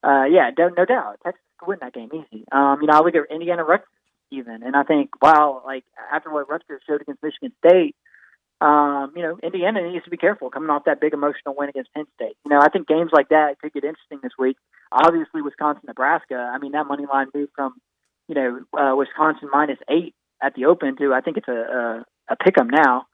no doubt, Texas could win that game easy. I look at Indiana Rutgers even, and I think, wow, like after what Rutgers showed against Michigan State, Indiana needs to be careful coming off that big emotional win against Penn State. I think games like that could get interesting this week. Obviously, Wisconsin-Nebraska, that money line moved from, Wisconsin -8 at the open to, I think it's a pick-em now.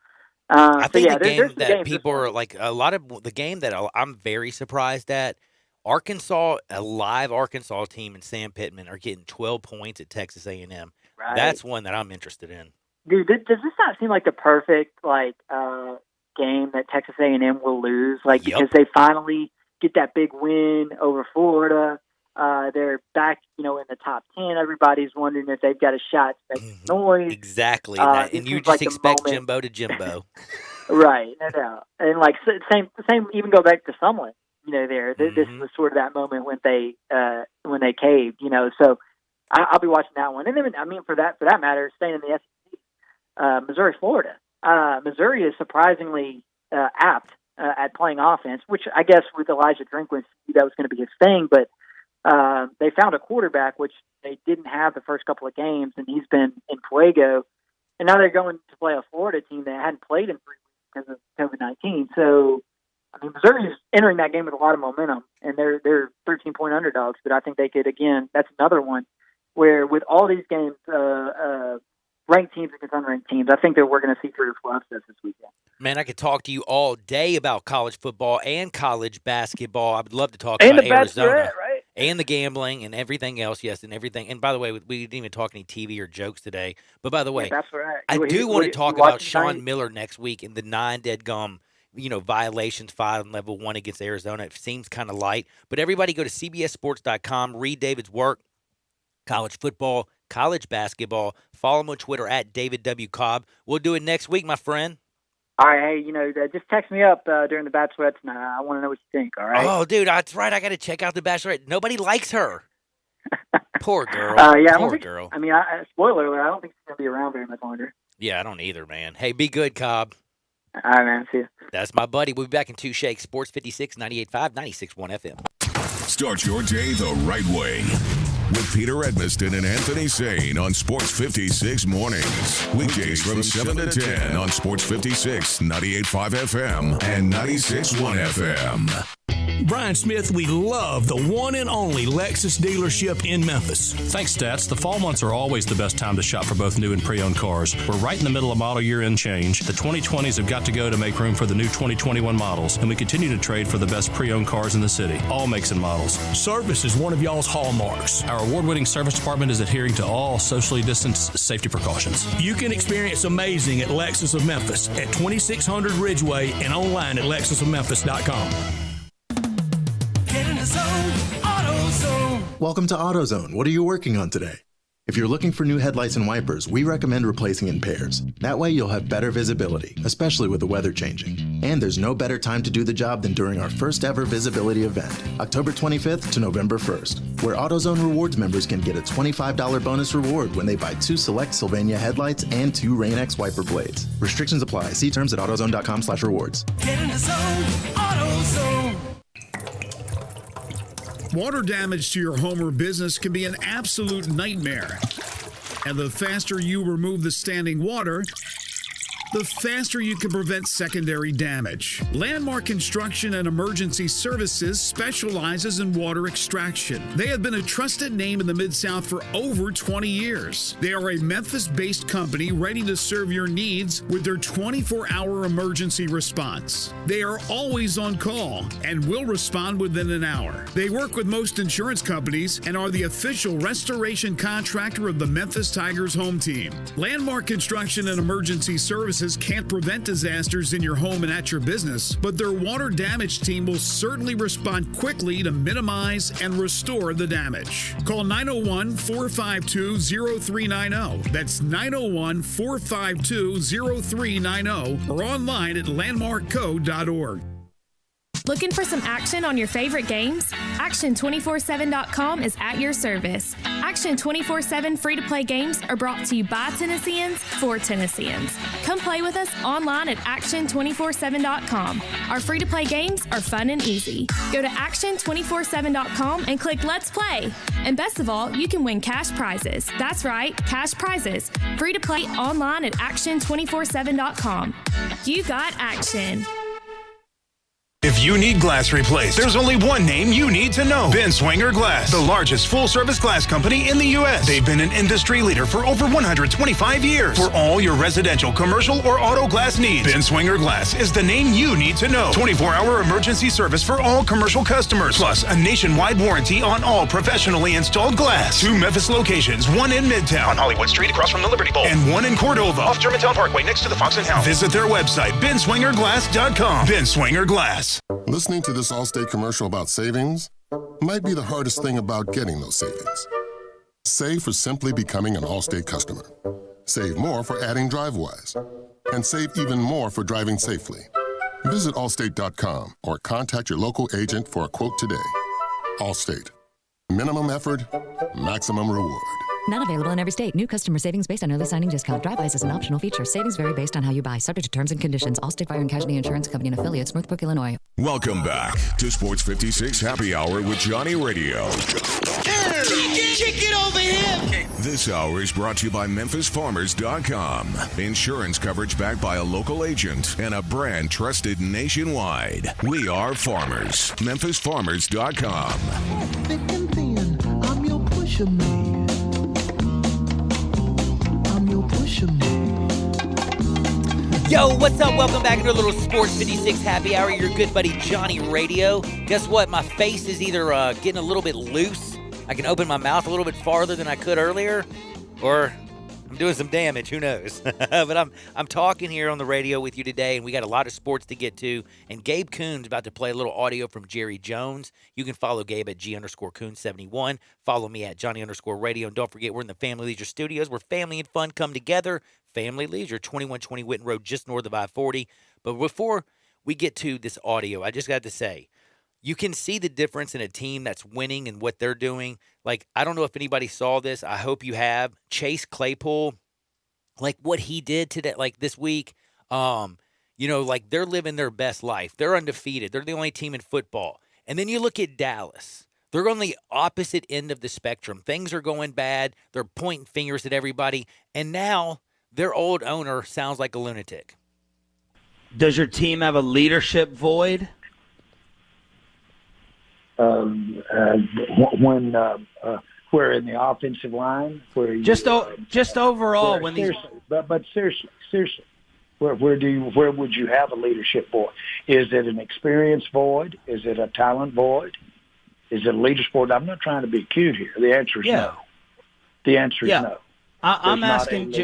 I think the game that people are like, a lot of the game that I'm very surprised at, Arkansas, a live Arkansas team and Sam Pittman are getting 12 points at Texas A&M. Right. That's one that I'm interested in. Dude, does this not seem like the perfect game that Texas A&M will lose? Because they finally get that big win over Florida. They're back, in the top 10. Everybody's wondering if they've got a shot to make noise. Exactly. And you just expect Jimbo to Jimbo. Right, no doubt. And same. Even go back to Sumlin. This was sort of that moment when they caved. So I'll be watching that one. And then, for that matter, staying in the SEC, Missouri, Florida. Missouri is surprisingly apt at playing offense, which I guess with Elijah Drinkwitz, that was going to be his thing. But they found a quarterback, which they didn't have the first couple of games, and he's been in Fuego. And now they're going to play a Florida team that hadn't played in 3 weeks because of COVID-19. So, Missouri is entering that game with a lot of momentum, and they're 13-point underdogs. But I think they could, again, that's another one where with all these games, ranked teams against unranked teams, I think that we're going to see 3 or 4 upsets this weekend. Man, I could talk to you all day about college football and college basketball. I would love to talk about Arizona. Right? And the gambling and everything else, yes, and everything. And by the way, we didn't even talk any TV or jokes today. But by the way, I do want to talk about Sean Miller next week in the 9 dead gum, violations filed in level 1 against Arizona. It seems kind of light. But everybody go to CBSSports.com, read David's work, college football, college basketball. Follow him on Twitter at David W. Cobb. We'll do it next week, my friend. All right, hey, just text me up during the Bachelorette tonight. I want to know what you think, all right? Oh, dude, that's right. I got to check out the Bachelorette. Nobody likes her. Poor girl. Poor girl. Spoiler alert, I don't think she's going to be around very much longer. Yeah, I don't either, man. Hey, be good, Cobb. All right, man. See you. That's my buddy. We'll be back in 2 shakes. Sports 56, 98.5, 96.1 FM. Start your day the right way with Peter Edmiston and Anthony Sane on Sports 56 Mornings. Weekdays from 7 to 10 on Sports 56, 98.5 FM and 96.1 FM. Brian Smith, we love the one and only Lexus dealership in Memphis. Thanks, Stats. The fall months are always the best time to shop for both new and pre-owned cars. We're right in the middle of model year end change. The 2020s have got to go to make room for the new 2021 models, and we continue to trade for the best pre-owned cars in the city, all makes and models. Service is one of y'all's hallmarks. Our award-winning service department is adhering to all socially distanced safety precautions. You can experience amazing at Lexus of Memphis at 2600 Ridgeway and online at lexusofmemphis.com. Get in the zone, AutoZone. Welcome to AutoZone. What are you working on today? If you're looking for new headlights and wipers, we recommend replacing in pairs. That way you'll have better visibility, especially with the weather changing. And there's no better time to do the job than during our first ever visibility event, October 25th to November 1st, where AutoZone Rewards members can get a $25 bonus reward when they buy 2 select Sylvania headlights and 2 Rain-X wiper blades. Restrictions apply. See terms at AutoZone.com/rewards. Get in the zone, AutoZone. Water damage to your home or business can be an absolute nightmare. And the faster you remove the standing water, the faster you can prevent secondary damage. Landmark Construction and Emergency Services specializes in water extraction. They have been a trusted name in the Mid-South for over 20 years. They are a Memphis-based company ready to serve your needs with their 24-hour emergency response. They are always on call and will respond within an hour. They work with most insurance companies and are the official restoration contractor of the Memphis Tigers home team. Landmark Construction and Emergency Services can't prevent disasters in your home and at your business, but their water damage team will certainly respond quickly to minimize and restore the damage. Call 901-452-0390. That's 901-452-0390 or online at landmarkco.org. Looking for some action on your favorite games? Action247.com is at your service. Action 24/7 free-to-play games are brought to you by Tennesseans for Tennesseans. Come play with us online at Action247.com. Our free-to-play games are fun and easy. Go to Action247.com and click Let's Play. And best of all, you can win cash prizes. That's right, cash prizes. Free to play online at Action247.com. You got action. If you need glass replaced, there's only one name you need to know. Ben Swinger Glass, the largest full-service glass company in the U.S. They've been an industry leader for over 125 years. For all your residential, commercial, or auto glass needs, Ben Swinger Glass is the name you need to know. 24-hour emergency service for all commercial customers, plus a nationwide warranty on all professionally installed glass. 2 Memphis locations, one in Midtown, on Hollywood Street across from the Liberty Bowl, and one in Cordova, off Germantown Parkway next to the Fox and Hound. Visit their website, benswingerglass.com. Ben Swinger Glass. Listening to this Allstate commercial about savings might be the hardest thing about getting those savings. Save for simply becoming an Allstate customer. Save more for adding DriveWise. And save even more for driving safely. Visit Allstate.com or contact your local agent for a quote today. Allstate. Minimum effort, maximum reward. Not available in every state. New customer savings based on early signing discount. DriveWise is an optional feature. Savings vary based on how you buy. Subject to terms and conditions. Allstate Fire and Casualty Insurance Company and affiliates, Northbrook, Illinois. Welcome back to Sports 56 Happy Hour with Johnny Radio. Kick it over here. This hour is brought to you by MemphisFarmers.com. Insurance coverage backed by a local agent and a brand trusted nationwide. We are farmers. MemphisFarmers.com. Thick and thin, I'm your pusher man. Yo, what's up? Welcome back to a little Sports 56 Happy Hour. Your good buddy Johnny Radio. Guess what? My face is either getting a little bit loose. I can open my mouth a little bit farther than I could earlier, or I'm doing some damage. Who knows? But I'm talking here on the radio with you today, and we got a lot of sports to get to. And Gabe Kuhn's about to play a little audio from Jerry Jones. You can follow Gabe at G_Kuhn71. Follow me at Johnny_Radio. And don't forget, we're in the Family Leisure Studios where family and fun come together. Family Leisure, 2120 Witten Road, just north of I-40. But before we get to this audio, I just got to say, you can see the difference in a team that's winning and what they're doing. Like, I don't know if anybody saw this. I hope you have. Chase Claypool, like what he did today, like this week, like they're living their best life. They're undefeated. They're the only team in football. And then you look at Dallas. They're on the opposite end of the spectrum. Things are going bad. They're pointing fingers at everybody. And now their old owner sounds like a lunatic. Does your team have a leadership void? When we're in the offensive line, where you, just overall, when these, but seriously, where would you have a leadership void? Is it an experience void? Is it a talent void? Is it a leadership void? I'm not trying to be cute here. The answer is no. The answer is no. I'm asking.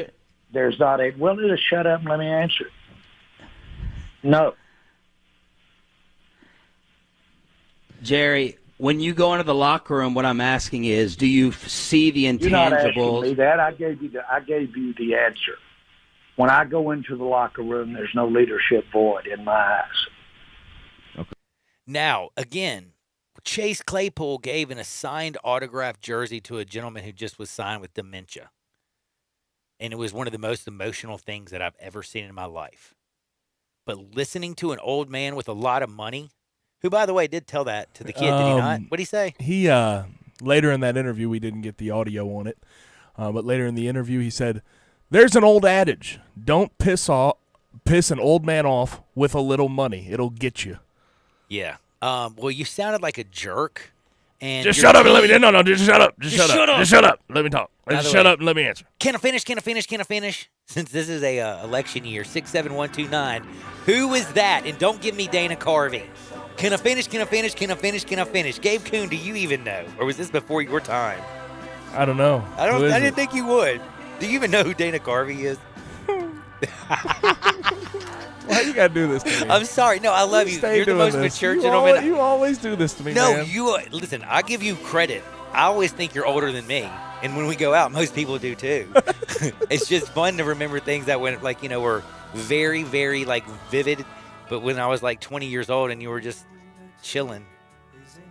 There's not a. Well, just shut up and let me answer. No. Jerry, when you go into the locker room, what I'm asking is, do you see the intangibles? You're not asking me that. I gave you the answer. When I go into the locker room, there's no leadership void in my eyes. Okay. Now, again, Chase Claypool gave an assigned autographed jersey to a gentleman who just was signed with dementia. And it was one of the most emotional things that I've ever seen in my life. But listening to an old man with a lot of money, who, by the way, did tell that to the kid, did he not? What did he say? He, later in that interview, we didn't get the audio on it, but later in the interview he said, there's an old adage, don't piss an old man off with a little money. It'll get you. Yeah. Well, you sounded like a jerk. And just shut up and let me, no, just shut up. Just shut up. Let me talk. Just shut up and let me answer. Can I finish? Since this is a election year, 67129, who is that? And don't give me Dana Carvey. Can I finish? Gabe Kuhn, do you even know? Or was this before your time? I don't know. I didn't think you would. Do you even know who Dana Carvey is? Why you got to do this to me? I'm sorry. No, I love you. You're the most mature gentleman. You always do this to me, man. No, listen, I give you credit. I always think you're older than me. And when we go out, most people do too. It's just fun to remember things that were very, very vivid. But when I was 20 years old and you were just chilling.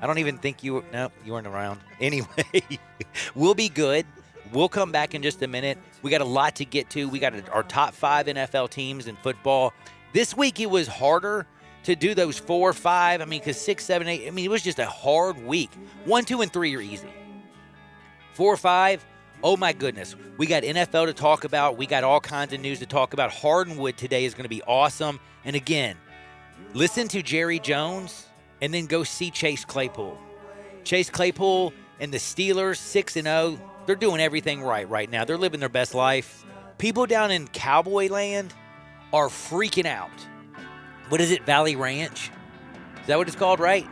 I don't even think you weren't around. Anyway, we'll be good. We'll come back in just a minute. We got a lot to get to. We got our top 5 NFL teams in football. This week it was harder to do those 4 or 5. I mean, because 6, 7, 8, it was just a hard week. 1, 2, and 3 are easy. 4 or 5, oh my goodness. We got NFL to talk about. We got all kinds of news to talk about. Hardwood today is going to be awesome. And again, listen to Jerry Jones and then go see Chase Claypool. Chase Claypool and the Steelers, 6-0. They're doing everything right now. They're living their best life. People down in Cowboy Land are freaking out. What is it, Valley Ranch? Is that what it's called, right?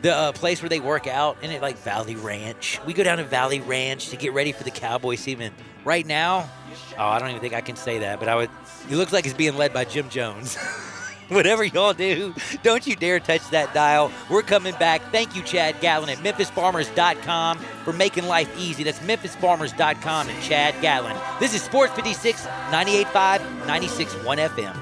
The place where they work out, isn't it like Valley Ranch? We go down to Valley Ranch to get ready for the Cowboy season. Right now, I don't even think I can say that, but he looks like he's being led by Jim Jones. Whatever y'all do, don't you dare touch that dial. We're coming back. Thank you, Chad Gatlin at MemphisFarmers.com for making life easy. That's MemphisFarmers.com and Chad Gatlin. This is Sports 56, 98.5, 96.1 FM.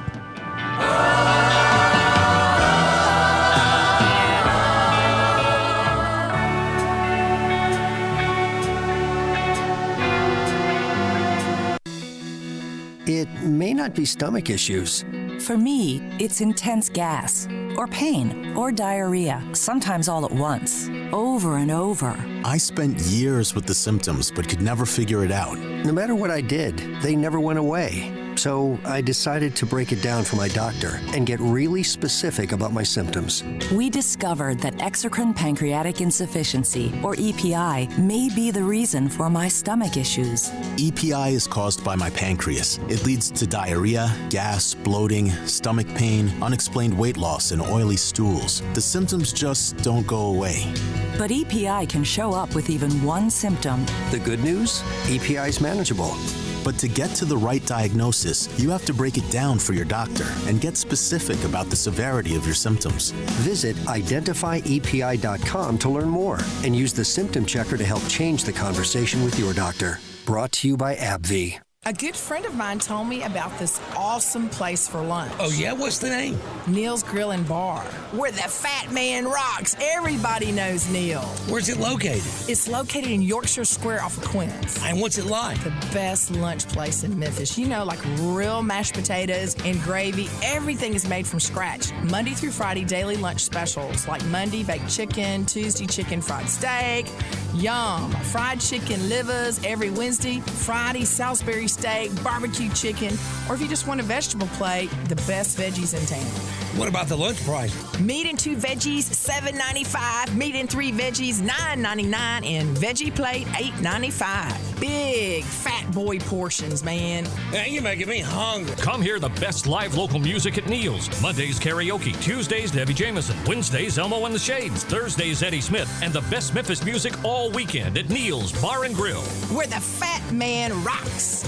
It may not be stomach issues. For me, it's intense gas, or pain, or diarrhea, sometimes all at once, over and over. I spent years with the symptoms, but could never figure it out. No matter what I did, they never went away. So I decided to break it down for my doctor and get really specific about my symptoms. We discovered that exocrine pancreatic insufficiency, or EPI, may be the reason for my stomach issues. EPI is caused by my pancreas. It leads to diarrhea, gas, bloating, stomach pain, unexplained weight loss, and oily stools. The symptoms just don't go away. But EPI can show up with even one symptom. The good news? EPI is manageable. But to get to the right diagnosis, you have to break it down for your doctor and get specific about the severity of your symptoms. Visit identifyepi.com to learn more and use the symptom checker to help change the conversation with your doctor. Brought to you by AbbVie. A good friend of mine told me about this awesome place for lunch. Oh, yeah? What's the name? Neil's Grill and Bar, where the fat man rocks. Everybody knows Neil. Where's it located? It's located in Yorkshire Square off of Quince. And what's it like? The best lunch place in Memphis. You know, like real mashed potatoes and gravy. Everything is made from scratch. Monday through Friday, daily lunch specials, like Monday, baked chicken, Tuesday, chicken fried steak. Yum. Fried chicken livers every Wednesday. Friday, Salisbury steak, barbecue chicken, or if you just want a vegetable plate, the best veggies in town. What about the lunch price? Meat and 2 veggies, $7.95. Meat and 3 veggies, $9.99. And veggie plate, $8.95. Big fat boy portions, man. Hey, you're making me hungry. Come hear the best live local music at Neil's. Mondays, karaoke. Tuesdays, Debbie Jameson. Wednesdays, Elmo and the Shades. Thursdays, Eddie Smith. And the best Memphis music all weekend at Neil's Bar and Grill. Where the fat man rocks.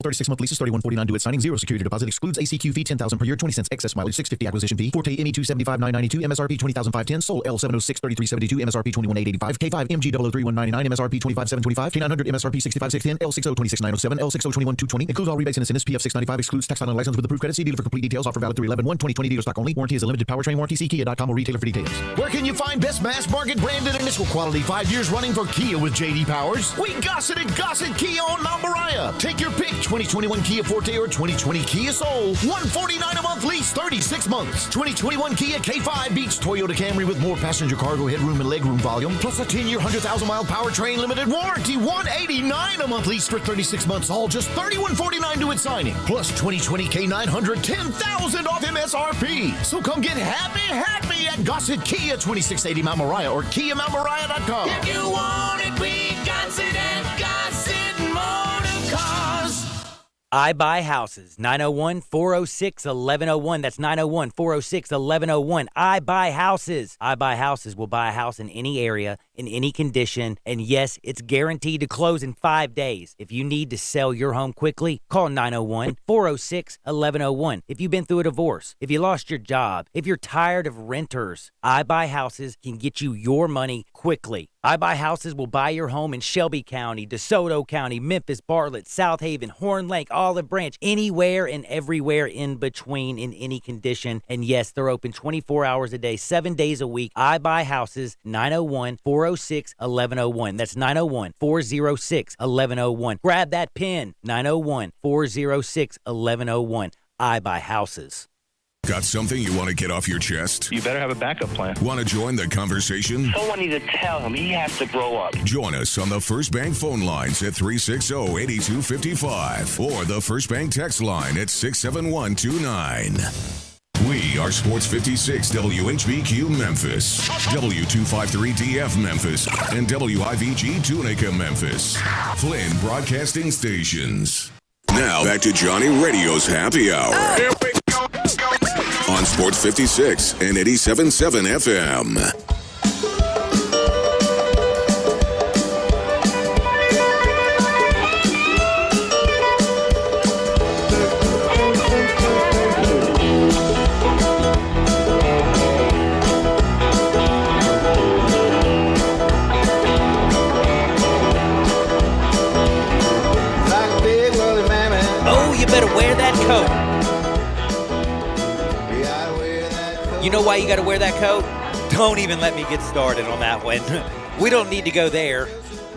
36-month leases, $31.49 due at signing. 0 security deposit. Excludes ACQ fee, $10,000 per year. 20 cents excess mileage. $6.50 acquisition fee. Forte ME $275,992. MSRP $20,510. Sold L706 $3372. MSRP $21,885. K5 MG 003,199. MSRP $25,725. K900 MSRP $65,610. L60 $26,907. L60 $21,220. Includes all rebates and incentives. PF $695. Excludes tax on license with approved credit. See dealer for complete details. Offer valid through 11/1. 2020. Dealer stock only. Warranty is a limited powertrain warranty. See Kia.com or retailer for details. Where can you find best mass market branded and equal quality 5 years running for Kia with J.D. Powers? We Gossett and Gossett Kia on Mount Moriah. Take your pick. 2021 Kia Forte or 2020 Kia Soul. $149 a month lease, 36 months. 2021 Kia K5 beats Toyota Camry with more passenger cargo headroom and legroom volume. Plus a 10-year, 100,000-mile powertrain limited warranty. $189 a month lease for 36 months. All just $31.49 due at signing. Plus 2020 K900, $10,000 off MSRP. So come get happy at Gossett Kia, 2680 Mount Moriah or KiaMountMoriah.com. If you want it, we Gossett and Gossett Motor Cars. I Buy Houses, 901-406-1101. That's 901-406-1101. I Buy Houses. I Buy Houses will buy a house in any area in any condition. And yes, it's guaranteed to close in 5 days. If you need to sell your home quickly, call 901-406-1101. If you've been through a divorce, if you lost your job, if you're tired of renters, iBuyHouses can get you your money quickly. iBuyHouses will buy your home in Shelby County, DeSoto County, Memphis, Bartlett, South Haven, Horn Lake, Olive Branch, anywhere and everywhere in between in any condition. And yes, they're open 24 hours a day, 7 days a week. iBuyHouses, 901-406-1101. That's 901-406-1101. Grab that pen, 901-406-1101. iBuyHouses. Got something you want to get off your chest? You better have a backup plan. Want to join the conversation? Someone needs to tell him he has to grow up. Join us on the First Bank phone lines at 360-8255 or the First Bank text line at 67129. We are Sports 56 WHBQ Memphis, W253DF Memphis, and WIVG Tunica Memphis. Flynn Broadcasting Stations. Now back to Johnny Radio's Happy Hour. Here we go. On Sports 56 and 87.7 FM. Oh, you better wear that coat. You know why you got to wear that coat? Don't even let me get started on that one. We don't need to go there.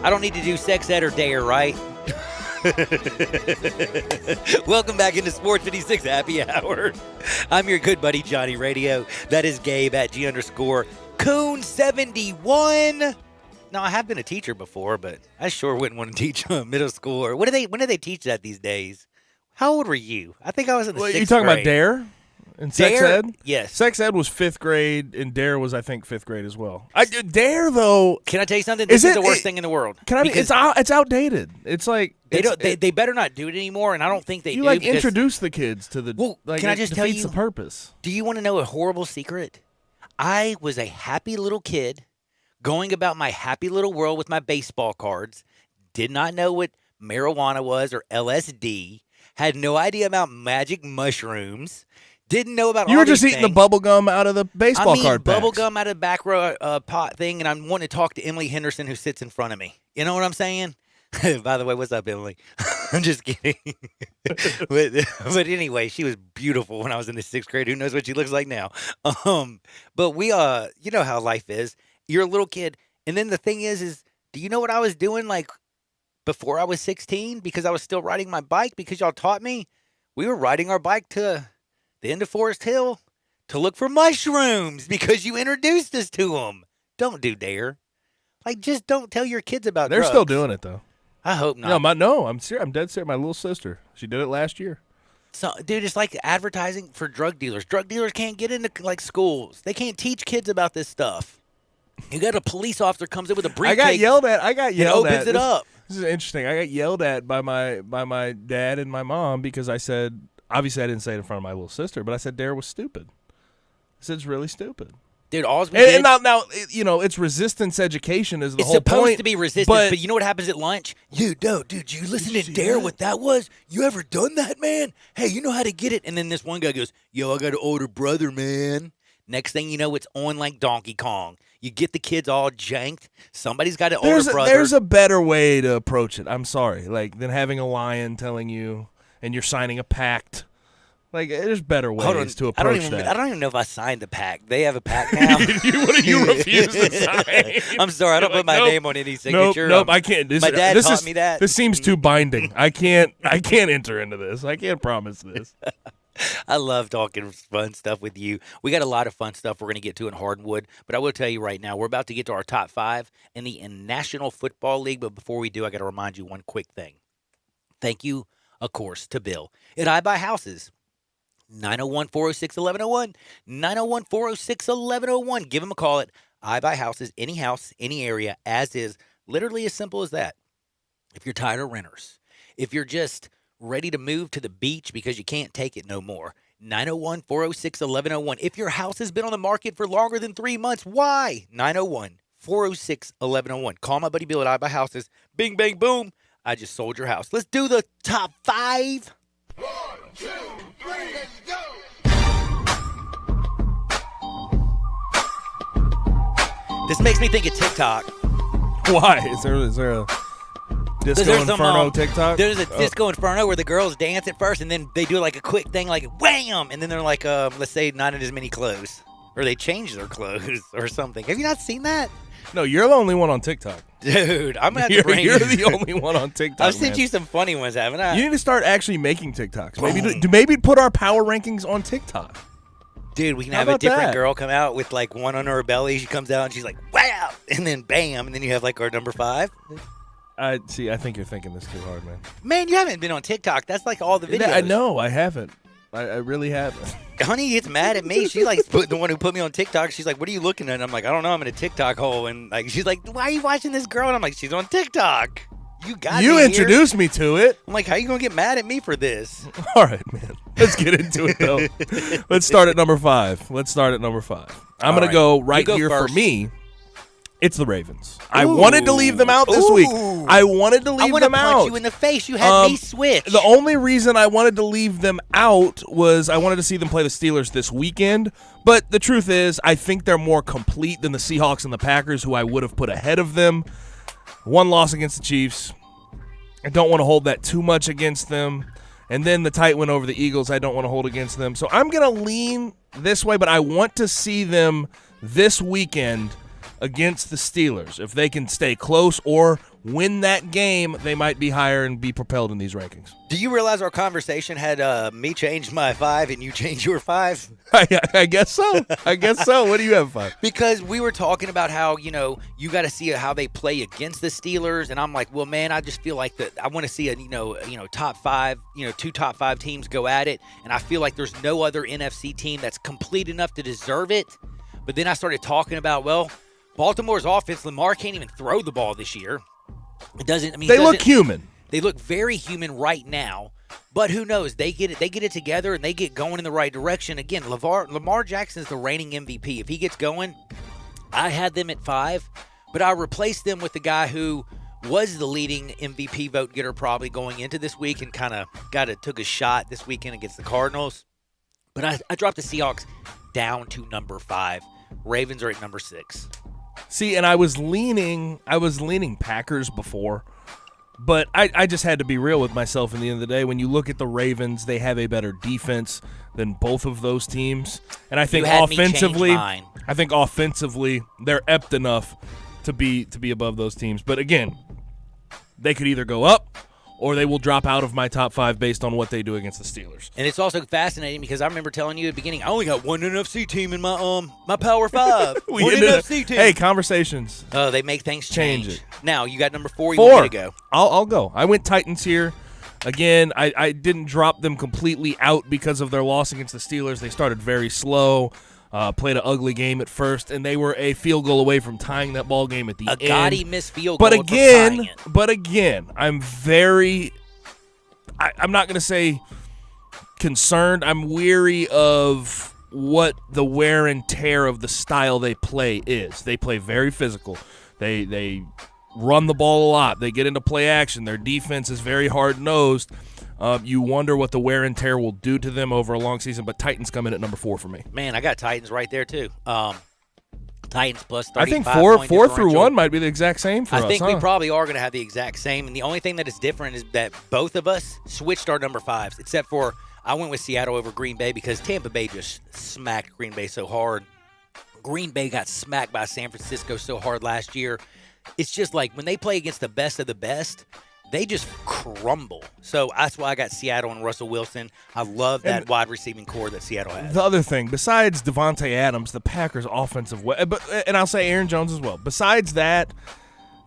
I don't need to do sex ed or dare, right? Welcome back into Sports 56 Happy Hour. I'm your good buddy, Johnny Radio. That is Gabe at G_Coon71. Now, I have been a teacher before, but I sure wouldn't want to teach middle school. Or when do they teach that these days? How old were you? I think I was in the 6th grade. You talking about DARE? And sex Dare? ed? Yes. Sex ed was 5th grade, and DARE was, I think, 5th grade as well. DARE, though. Can I tell you something? This is the worst thing in the world. It's outdated. It's like they better not do it anymore, and I don't think they do. You introduce the kids to the. Well, can I just tell you the purpose? Do you want to know a horrible secret? I was a happy little kid, going about my happy little world with my baseball cards. Did not know what marijuana was or LSD. Had no idea about magic mushrooms. Didn't know about all these things. You were just eating the bubble gum out of the baseball card packs. Bubble gum out of the back row pot thing, and I'm wanting to talk to Emily Henderson, who sits in front of me. You know what I'm saying? By the way, what's up, Emily? I'm just kidding. but anyway, she was beautiful when I was in the 6th grade. Who knows what she looks like now? But we, you know how life is. You're a little kid, and then the thing is, do you know what I was doing like before I was 16? Because I was still riding my bike. Because y'all taught me, we were riding our bike to the end of Forest Hill to look for mushrooms because you introduced us to them. Don't do dare. Like, just don't tell your kids about They're drugs. still doing it, though. I hope not. I'm serious. I'm dead serious. My little sister, she did it last year. So, dude, it's like advertising for drug dealers. Drug dealers can't get into, like, schools. They can't teach kids about this stuff. You got a police officer comes in with a briefcase. I got yelled at. Opens it up. This is interesting. I got yelled at by my dad and my mom because I said, obviously I didn't say it in front of my little sister, but I said DARE was stupid. I said it's really stupid. Dude, all's we did. And now, you know, it's resistance education is the whole point. It's supposed to be resistance, but you know what happens at lunch? Dude, you listen to DARE, what that was? You ever done that, man? Hey, you know how to get it? And then this one guy goes, yo, I got an older brother, man. Next thing you know, it's on like Donkey Kong. You get the kids all janked. Somebody's got an older brother. There's a better way to approach it. I'm sorry. Like, than having a lion telling you and you're signing a pact. Like, there's better ways to approach that. I don't even know if I signed the pact. They have a pact now. you refuse to sign. I'm sorry. I don't put my name on any signature. Nope, I can't. My dad taught me that. This seems too binding. I can't enter into this. I can't promise this. I love talking fun stuff with you. We got a lot of fun stuff we're going to get to in Hardwood, but I will tell you right now, we're about to get to our top 5 in the National Football League, but before we do, I got to remind you one quick thing. Thank you, of course, to Bill at iBuyHouses. 901-406-1101. 901-406-1101. Give him a call at iBuyHouses, any house, any area, as is. Literally as simple as that. If you're tired of renters, if you're just ready to move to the beach because you can't take it no more, 901-406-1101. If your house has been on the market for longer than 3 months, why? 406-1101. Call my buddy Bill at iBuyHouses. Bing, bang, boom. I just sold your house. Let's do the top 5. 1, 2, 3, let's go. This makes me think of TikTok. Why? Is there a Disco Inferno TikTok? There's a Disco Inferno where the girls dance at first, and then they do like a quick thing, like wham, and then they're like, let's say, not in as many clothes, or they change their clothes or something. Have you not seen that? No, you're the only one on TikTok. Dude, I'm going to have to bring You're the only one on TikTok, I've sent you some funny ones, haven't I? You need to start actually making TikToks. Maybe put our power rankings on TikTok. Dude, we can have a different girl come out with like one under her belly. She comes out and she's like, wow, and then bam, and then you have like our number 5. I think you're thinking this too hard, man. Man, you haven't been on TikTok. That's like all the videos. I know, I haven't. I really haven't. Honey gets mad at me. She's like the one who put me on TikTok. She's like, what are you looking at? And I'm like, I don't know. I'm in a TikTok hole. And like, she's like, why are you watching this girl? And I'm like, she's on TikTok. You introduced me to it. I'm like, how you going to get mad at me for this? All right, man. Let's get into it, though. Let's start at number 5. I'm going to go right here first. for me. It's the Ravens. I wanted to leave them out this week. I wanted to leave them out. I want to punch you in the face. You had me switch. The only reason I wanted to leave them out was I wanted to see them play the Steelers this weekend. But the truth is, I think they're more complete than the Seahawks and the Packers, who I would have put ahead of them. One loss against the Chiefs. I don't want to hold that too much against them. And then the tight win over the Eagles, I don't want to hold against them. So I'm going to lean this way, but I want to see them this weekend against the Steelers. If they can stay close or win that game, they might be higher and be propelled in these rankings. Do you realize our conversation had me change my 5 and you change your 5? I guess so. What do you have 5? Because we were talking about how, you got to see how they play against the Steelers. And I'm like, well, man, I just feel like that I want to see top 5, 2 top 5 teams go at it. And I feel like there's no other NFC team that's complete enough to deserve it. But then I started talking about, well, Baltimore's offense, Lamar can't even throw the ball this year. They look human. They look very human right now, but who knows? They get it together and they get going in the right direction. Again, Lamar Jackson's the reigning MVP. If he gets going, I had them at 5, but I replaced them with the guy who was the leading MVP vote getter probably going into this week and kind of took a shot this weekend against the Cardinals. But I dropped the Seahawks down to number 5. Ravens are at number 6. See, and I was leaning Packers before, but I just had to be real with myself in the end of the day. When you look at the Ravens, they have a better defense than both of those teams. And I think offensively, they're apt enough to be above those teams. But again, they could either go up or they will drop out of my top 5 based on what they do against the Steelers. And it's also fascinating because I remember telling you at the beginning, I only got one NFC team in my Power 5. One NFC team. Hey, conversations. Oh, they make things change. It. Now, you got number 4. You 4. want me to go? I'll go. I went Titans here. Again, I didn't drop them completely out because of their loss against the Steelers. They started very slow. Played an ugly game at first, and they were a field goal away from tying that ball game at the end. A gaudy missed field goal. But again, I'm not going to say concerned. I'm weary of what the wear and tear of the style they play is. They play very physical. They run the ball a lot. They get into play action. Their defense is very hard-nosed. You wonder what the wear and tear will do to them over a long season, but Titans come in at number 4 for me. Man, I got Titans right there, too. Titans plus 35. I think 4 through 1 might be the exact same for us. I think we probably are going to have the exact same, and the only thing that is different is that both of us switched our number 5s, except for I went with Seattle over Green Bay because Tampa Bay just smacked Green Bay so hard. Green Bay got smacked by San Francisco so hard last year. It's just like when they play against the best of the best, they just crumble. So that's why I got Seattle and Russell Wilson. I love that wide receiving core that Seattle has. The other thing, besides Devontae Adams, the Packers' offensive and I'll say Aaron Jones as well. Besides that,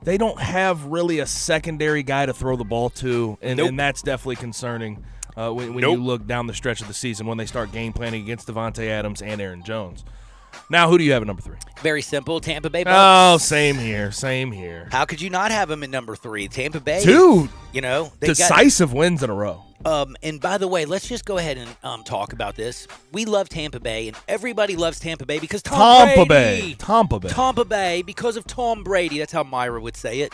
they don't have really a secondary guy to throw the ball to, and that's definitely concerning when you look down the stretch of the season when they start game planning against Devontae Adams and Aaron Jones. Now, who do you have at number 3? Very simple, Tampa Bay Bucks. Oh, same here. How could you not have them at number 3? Tampa Bay. Dude. They decisive wins in a row. And by the way, let's just go ahead and talk about this. We love Tampa Bay, and everybody loves Tampa Bay because Tampa Bay, because of Tom Brady. That's how Myra would say it.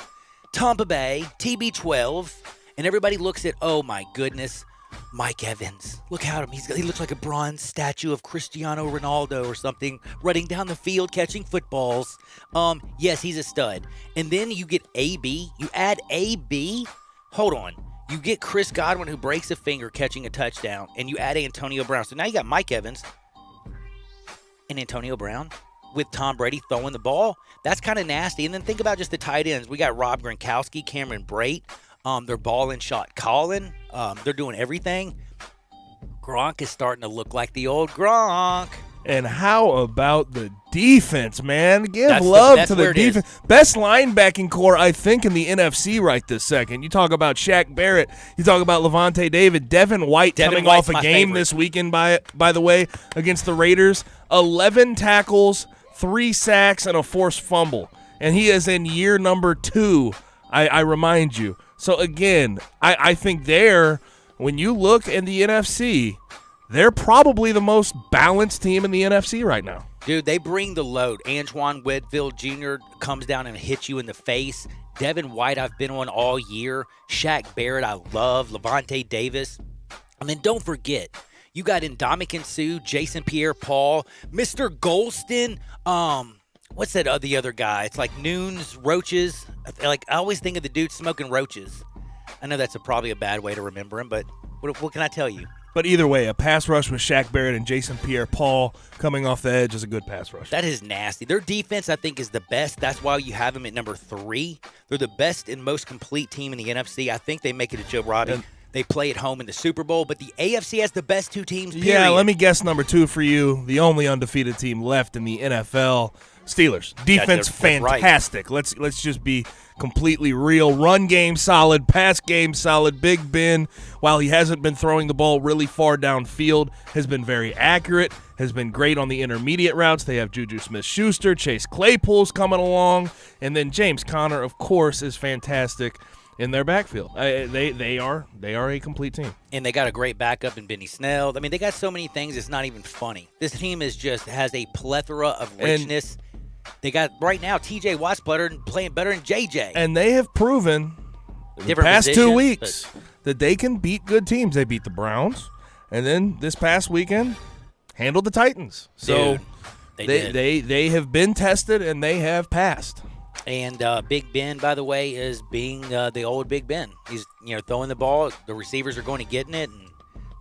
Tampa Bay, TB12, and everybody looks at, oh my goodness, Mike Evans. Look at him. He looks like a bronze statue of Cristiano Ronaldo or something, running down the field catching footballs. Yes, he's a stud. And then you get AB. You add AB. Hold on. You get Chris Godwin, who breaks a finger catching a touchdown, and you add Antonio Brown. So now you got Mike Evans and Antonio Brown with Tom Brady throwing the ball. That's kind of nasty. And then think about just the tight ends. We got Rob Gronkowski, Cameron Brate. They're ball and shot calling. They're doing everything. Gronk is starting to look like the old Gronk. And how about the defense, man? Give love to the defense. Best linebacking core, I think, in the NFC right this second. You talk about Shaq Barrett. You talk about Levante David. Devin White coming off a game this weekend, by the way, against the Raiders. 11 tackles, 3 sacks, and a forced fumble. And he is in year number 2, I remind you. So, again, I think when you look in the NFC, they're probably the most balanced team in the NFC right now. Dude, they bring the load. Antoine Whitfield Jr. comes down and hits you in the face. Devin White, I've been on all year. Shaq Barrett, I love. Levante Davis. I mean, don't forget, you got Ndamukong Suh, Jason Pierre-Paul, Mr. Golston. What's that the other guy? It's like Noons, Roaches. I always think of the dude smoking roaches. I know that's probably a bad way to remember him, but what can I tell you? But either way, a pass rush with Shaq Barrett and Jason Pierre-Paul coming off the edge is a good pass rush. That is nasty. Their defense, I think, is the best. That's why you have them at number 3. They're the best and most complete team in the NFC. I think they make it to Joe Robbie. They play at home in the Super Bowl, but the AFC has the best 2 teams, period. Yeah, let me guess number 2 for you. The only undefeated team left in the NFL, Steelers. Defense, fantastic. Right. Let's just be completely real. Run game solid, pass game solid. Big Ben, while he hasn't been throwing the ball really far downfield, has been very accurate, has been great on the intermediate routes. They have Juju Smith-Schuster, Chase Claypool's coming along, and then James Conner, of course, is fantastic in their backfield. They are a complete team. And they got a great backup in Benny Snell. I mean, they got so many things, it's not even funny. This team has a plethora of richness. They got, right now, T.J. Watt's playing better than J.J. And they have proven in the past 2 weeks that they can beat good teams. They beat the Browns, and then this past weekend handled the Titans. So they have been tested, and they have passed. And Big Ben, by the way, is being the old Big Ben. He's throwing the ball. The receivers are going to getting it, and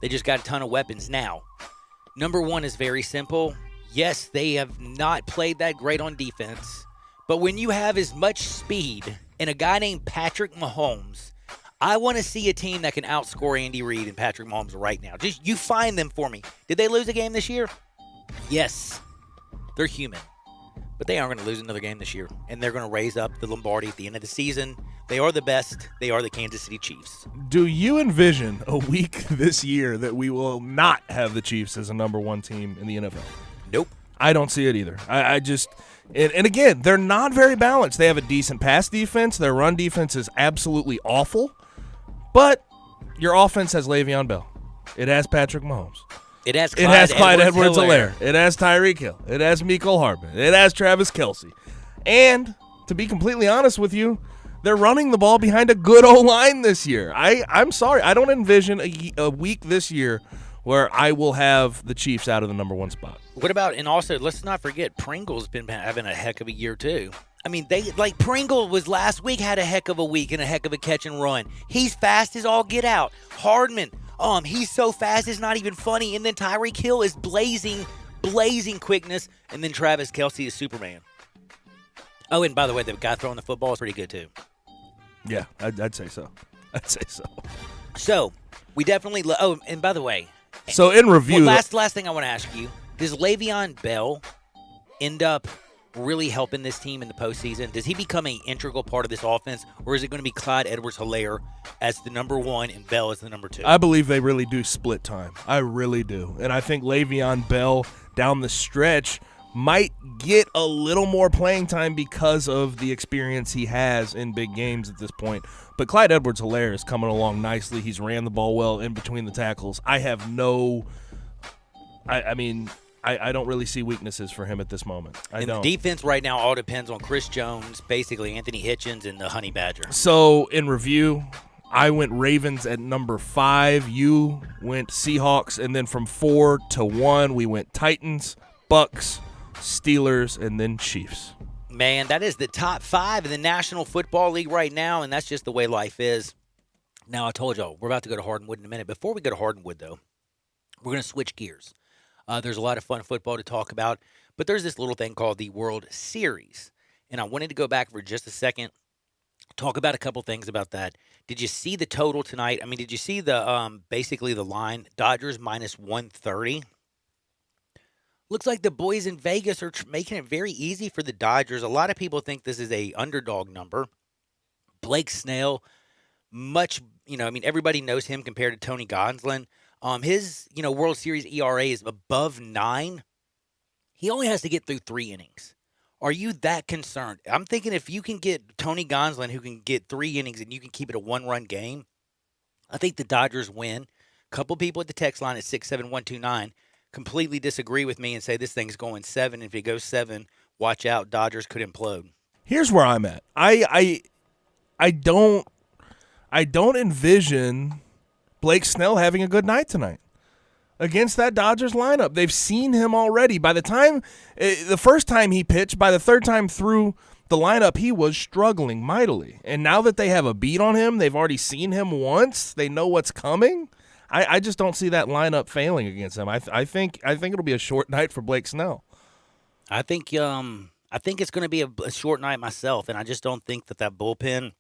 they just got a ton of weapons now. Number 1 is very simple. Yes, they have not played that great on defense, but when you have as much speed and a guy named Patrick Mahomes, I want to see a team that can outscore Andy Reid and Patrick Mahomes right now. Just you find them for me. Did they lose a game this year? Yes. They're human, but they aren't going to lose another game this year, and they're going to raise up the Lombardi at the end of the season. They are the best. They are the Kansas City Chiefs. Do you envision a week this year that we will not have the Chiefs as a number 1 team in the NFL? Nope. I don't see it either. I just – and again, they're not very balanced. They have a decent pass defense. Their run defense is absolutely awful. But your offense has Le'Veon Bell. It has Patrick Mahomes. It has Clyde Edwards-Helaire. It has Tyreek Hill. It has Mecole Hardman. It has Travis Kelce. And to be completely honest with you, they're running the ball behind a good O-line this year. I'm sorry. I don't envision a week this year where I will have the Chiefs out of the number 1 spot. What about, and also, let's not forget, Pringle's been having a heck of a year, too. I mean, Pringle was last week, had a heck of a week and a heck of a catch and run. He's fast as all get out. Hardman, he's so fast it's not even funny. And then Tyreek Hill is blazing quickness. And then Travis Kelce is Superman. Oh, and by the way, the guy throwing the football is pretty good, too. Yeah, I'd say so. So, we definitely and by the way. So, in review. Last thing I want to ask you. Does Le'Veon Bell end up really helping this team in the postseason? Does he become an integral part of this offense, or is it going to be Clyde Edwards-Helaire as the number 1 and Bell as the number 2? I believe they really do split time. I really do. And I think Le'Veon Bell down the stretch might get a little more playing time because of the experience he has in big games at this point. But Clyde Edwards-Helaire is coming along nicely. He's ran the ball well in between the tackles. I have I don't really see weaknesses for him at this moment. I don't. The defense right now all depends on Chris Jones, basically Anthony Hitchens, and the Honey Badger. So, in review, I went Ravens at number 5. You went Seahawks, and then from 4 to 1, we went Titans, Bucks, Steelers, and then Chiefs. Man, that is the top 5 in the National Football League right now, and that's just the way life is. Now, I told y'all, we're about to go to Hardwood in a minute. Before we go to Hardwood, though, we're going to switch gears. There's a lot of fun football to talk about, but there's this little thing called the World Series. And I wanted to go back for just a second, talk about a couple things about that. Did you see the total tonight? I mean, did you see the basically the line? Dodgers minus 130. Looks like the boys in Vegas are making it very easy for the Dodgers. A lot of people think this is a underdog number. Blake Snell, everybody knows him compared to Tony Gonsolin. His, World Series ERA is above 9. He only has to get through 3 innings. Are you that concerned? I'm thinking if you can get Tony Gonsolin, who can get 3 innings and you can keep it a 1-run game, I think the Dodgers win. A couple people at the text line at 67129 completely disagree with me and say this thing's going 7. If it goes 7, watch out, Dodgers could implode. Here's where I'm at. I don't envision Blake Snell having a good night tonight against that Dodgers lineup. They've seen him already. By the time, the first time he pitched, by the third time through the lineup, he was struggling mightily. And now that they have a beat on him, they've already seen him once. They know what's coming. I just don't see that lineup failing against him. I think it'll be a short night for Blake Snell. I think it's going to be a short night myself, and I just don't think that bullpen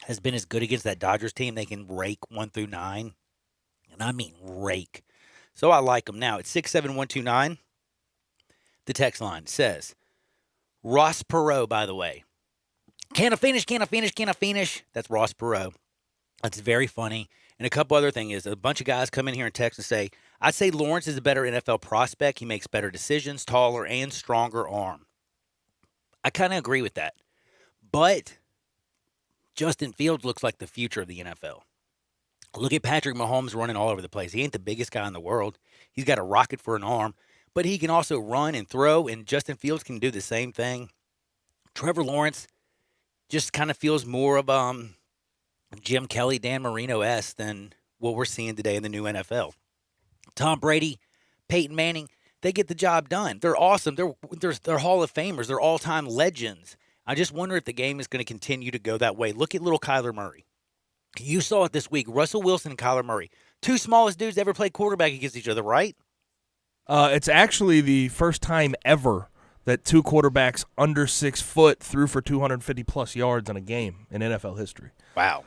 has been as good against that Dodgers team. They can rake 1 through 9, and I mean rake. So I like them. Now, it's 67129. The text line says, Ross Perot, by the way. Can I finish? That's Ross Perot. That's very funny. And a couple other things is a bunch of guys come in here and text and say, I'd say Lawrence is a better NFL prospect. He makes better decisions, taller and stronger arm. I kind of agree with that. But Justin Fields looks like the future of the NFL. Look at Patrick Mahomes running all over the place. He ain't the biggest guy in the world. He's got a rocket for an arm, but he can also run and throw, and Justin Fields can do the same thing. Trevor Lawrence just kind of feels more of Jim Kelly, Dan Marino-esque than what we're seeing today in the new NFL. Tom Brady, Peyton Manning, they get the job done. They're awesome. They're Hall of Famers. They're all-time legends. I just wonder if the game is going to continue to go that way. Look at little Kyler Murray. You saw it this week. Russell Wilson and Kyler Murray. 2 smallest dudes ever played quarterback against each other, right? It's actually the first time ever that 2 quarterbacks under 6 foot threw for 250-plus yards in a game in NFL history. Wow.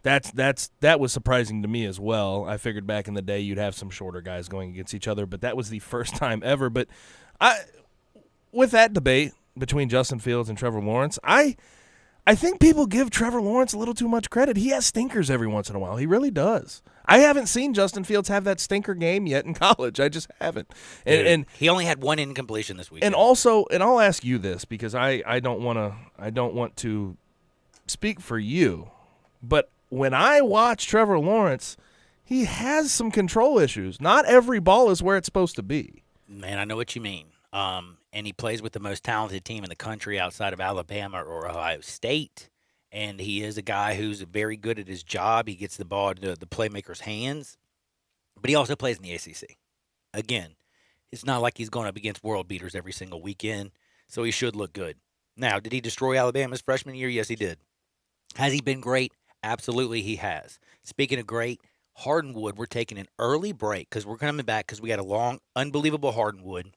That was surprising to me as well. I figured back in the day you'd have some shorter guys going against each other, but that was the first time ever. But with that debate between Justin Fields and Trevor Lawrence, I think people give Trevor Lawrence a little too much credit. He has stinkers every once in a while. He really does. I haven't seen Justin Fields have that stinker game yet in college. I just haven't. And he only had 1 incompletion this week. And also, and I'll ask you this because I don't want to speak for you, but when I watch Trevor Lawrence, he has some control issues. Not every ball is where it's supposed to be. Man, I know what you mean. And he plays with the most talented team in the country outside of Alabama or Ohio State. And he is a guy who's very good at his job. He gets the ball into the playmaker's hands. But he also plays in the ACC. Again, it's not like he's going up against world beaters every single weekend, so he should look good. Now, did he destroy Alabama's freshman year? Yes, he did. Has he been great? Absolutely, he has. Speaking of great, Hardwood, we're taking an early break because we're coming back because we got a long, unbelievable Hardwood.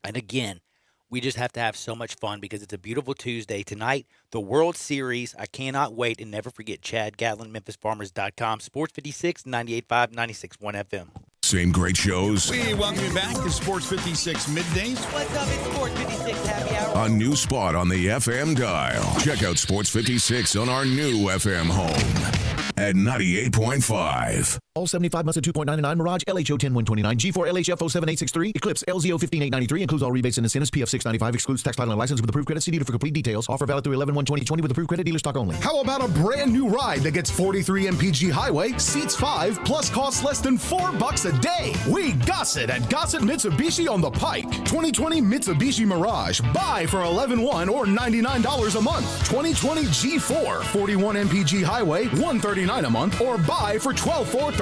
And again, we just have to have so much fun because it's a beautiful Tuesday. Tonight, the World Series. I cannot wait. And never forget Chad Gatlin, MemphisFarmers.com, Sports 56, 98.5, 96.1 FM. Same great shows. We welcome you back to Sports 56 Middays. What's up? It's Sports 56 Happy Hour. A new spot on the FM dial. Check out Sports 56 on our new FM home. at 98.5. All 75 months at 2.99. Mirage LHO 10129. G4 LHF 07863. Eclipse LZO 15893. Includes all rebates and incentives. PF 695. Excludes tax title and license with approved credit. See dealer for complete details. Offer valid through 11/1/2020 with approved credit. Dealer stock only. How about a brand new ride that gets 43 mpg highway, seats 5, plus costs less than $4 a day? We Gossett at Gossett Mitsubishi on the Pike. 2020 Mitsubishi Mirage. Buy for $11,100 or $99 a month. 2020 G4 41 mpg highway, $139 a month, or buy for $12,435.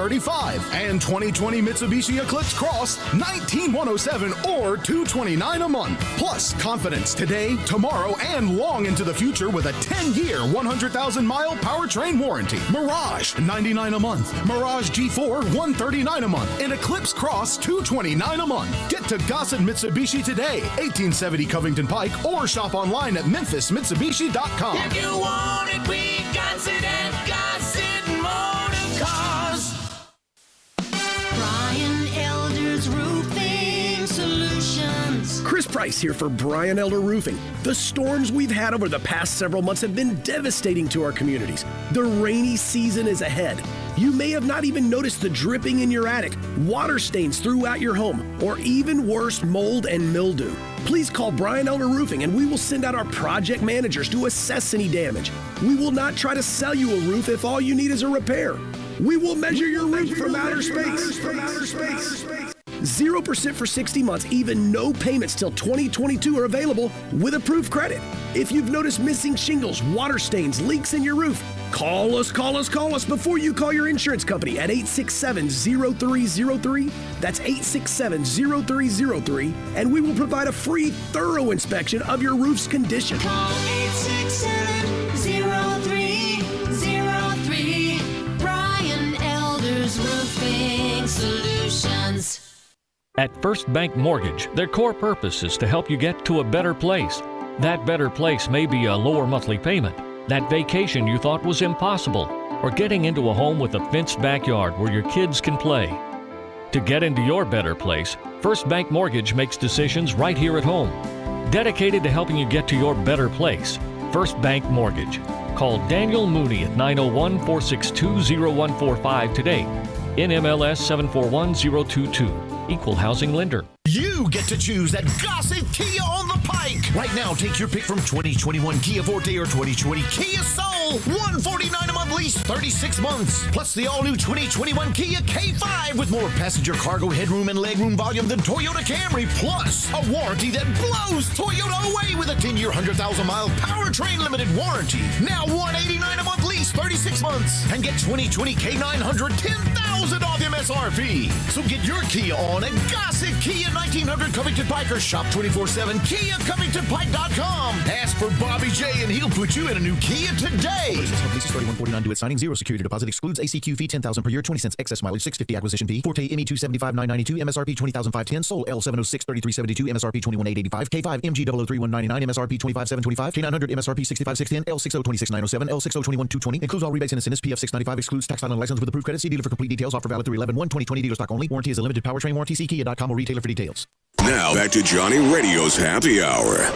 And 2020 Mitsubishi Eclipse Cross, $19,107 or $229 a month. Plus confidence today, tomorrow, and long into the future with a 10-year, 100,000-mile powertrain warranty. Mirage, $99 a month. Mirage G4, $139 a month. And Eclipse Cross, $229 a month. Get to Gossett Mitsubishi today, 1870 Covington Pike, or shop online at memphismitsubishi.com. If you want it, we got it at Gossett Motor Cars. Brian Elder's Roofing Solutions. Chris Price here for Brian Elder Roofing. The storms we've had over the past several months have been devastating to our communities. The rainy season is ahead. You may have not even noticed the dripping in your attic, water stains throughout your home, or even worse, mold and mildew. Please call Brian Elder Roofing and we will send out our project managers to assess any damage. We will not try to sell you a roof if all you need is a repair. We will measure your roof from outer space. 0% for 60 months, even no payments till 2022 are available with approved credit. If you've noticed missing shingles, water stains, leaks in your roof, call us before you call your insurance company at 867-0303. That's 867-0303, and we will provide a free, thorough inspection of your roof's condition. Call 867-0303. Brian Elder's Roofing Solutions. At First Bank Mortgage, their core purpose is to help you get to a better place. That better place may be a lower monthly payment, that vacation you thought was impossible, or getting into a home with a fenced backyard where your kids can play. To get into your better place, First Bank Mortgage makes decisions right here at home. Dedicated to helping you get to your better place, First Bank Mortgage. Call Daniel Mooney at 901-462-0145 today. NMLS 741022. Equal housing lender. You get to choose at Gossett Kia on the Pike. Right now, take your pick from 2021 Kia Forte or 2020 Kia Soul. $149 a month lease, 36 months. Plus the all-new 2021 Kia K5 with more passenger cargo headroom and legroom volume than Toyota Camry. Plus a warranty that blows Toyota away with a 10-year, 100,000-mile powertrain limited warranty. Now $189 a month lease, 36 months. And get 2020 K900, $10,000 off MSRP. So get your Kia on at Gossett Kia 1900 Covington Pike or shop 24/7 KiaCovingtonPike.com. Ask for Bobby J and he'll put you in a new Kia today. Leases $31.49 due at signing. Zero security deposit. Excludes ACQ fee $10,000 per year. 20 cents excess mileage. $6.50 acquisition fee. Forte ME $275,992. MSRP $20,510. Sold L706-3372. MSRP $21,885. K5 MG 003-199. MSRP $25,725. K900 MSRP $65,610. L60-26,907. L60-21,220. Includes all rebates and incentives. PF 695. Excludes tax title and license with approved credit. See dealer for complete details. Offer valid through 11/1/2020. Dealer stock only. Warranty is a limited powertrain warranty. See Kia.com or retailer for details. Now back to Johnny Radio's Happy Hour.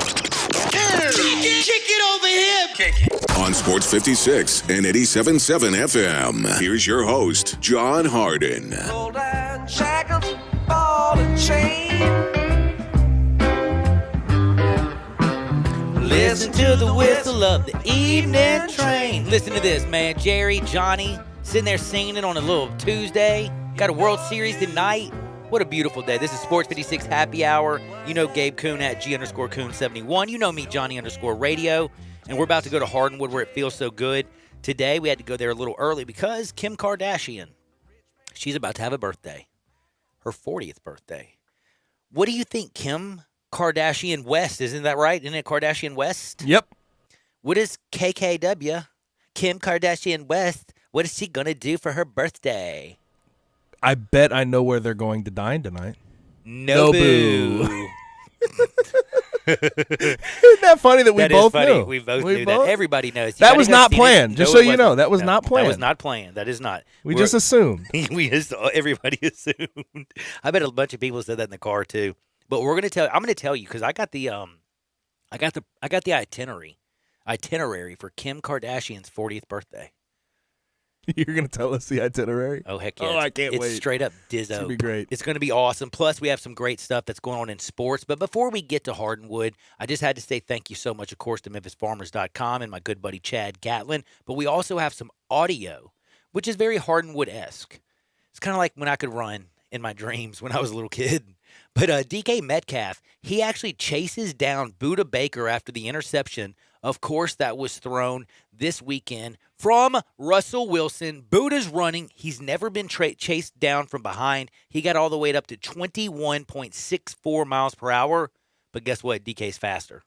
Kick it over here. Kick it. On Sports 56 and 87.7 FM. Here's your host, John Harden. Gold and shackles, ball and chain. Listen to the whistle of the evening train. Listen to this, man. Jerry, Johnny, sitting there singing it on a little Tuesday. Got a World Series tonight. What a beautiful day. This is Sports 56 Happy Hour. You know Gabe Kuhn at G_Kuhn71. You know me, Johnny_Radio. And we're about to go to Hardenwood where it feels so good. Today, we had to go there a little early because Kim Kardashian, she's about to have a birthday. Her 40th birthday. What do you think, Kim Kardashian West? Isn't that right? Isn't it Kardashian West? Yep. What is KKW? Kim Kardashian West. What is she going to do for her birthday? I bet I know where they're going to dine tonight. Nobu. Isn't that funny that we both knew? We both knew that. Everybody knows. That was not planned. Just so you know, that was not planned. That was not planned. That is not. We just assumed. Everybody assumed. I bet a bunch of people said that in the car too. But I'm going to tell you because I got the itinerary for Kim Kardashian's 40th birthday. You're going to tell us the itinerary? Oh, heck yeah. Oh, I can't wait. It's straight up Dizzo. It's going to be great. It's going to be awesome. Plus, we have some great stuff that's going on in sports. But before we get to Hardwood, I just had to say thank you so much, of course, to MemphisFarmers.com and my good buddy Chad Gatlin. But we also have some audio, which is very Hardwood-esque. It's kind of like when I could run in my dreams when I was a little kid. But DK Metcalf, he actually chases down Budda Baker after the interception, of course, that was thrown this weekend from Russell Wilson. Budda's running. He's never been chased down from behind. He got all the way up to 21.64 miles per hour. But guess what? DK's faster.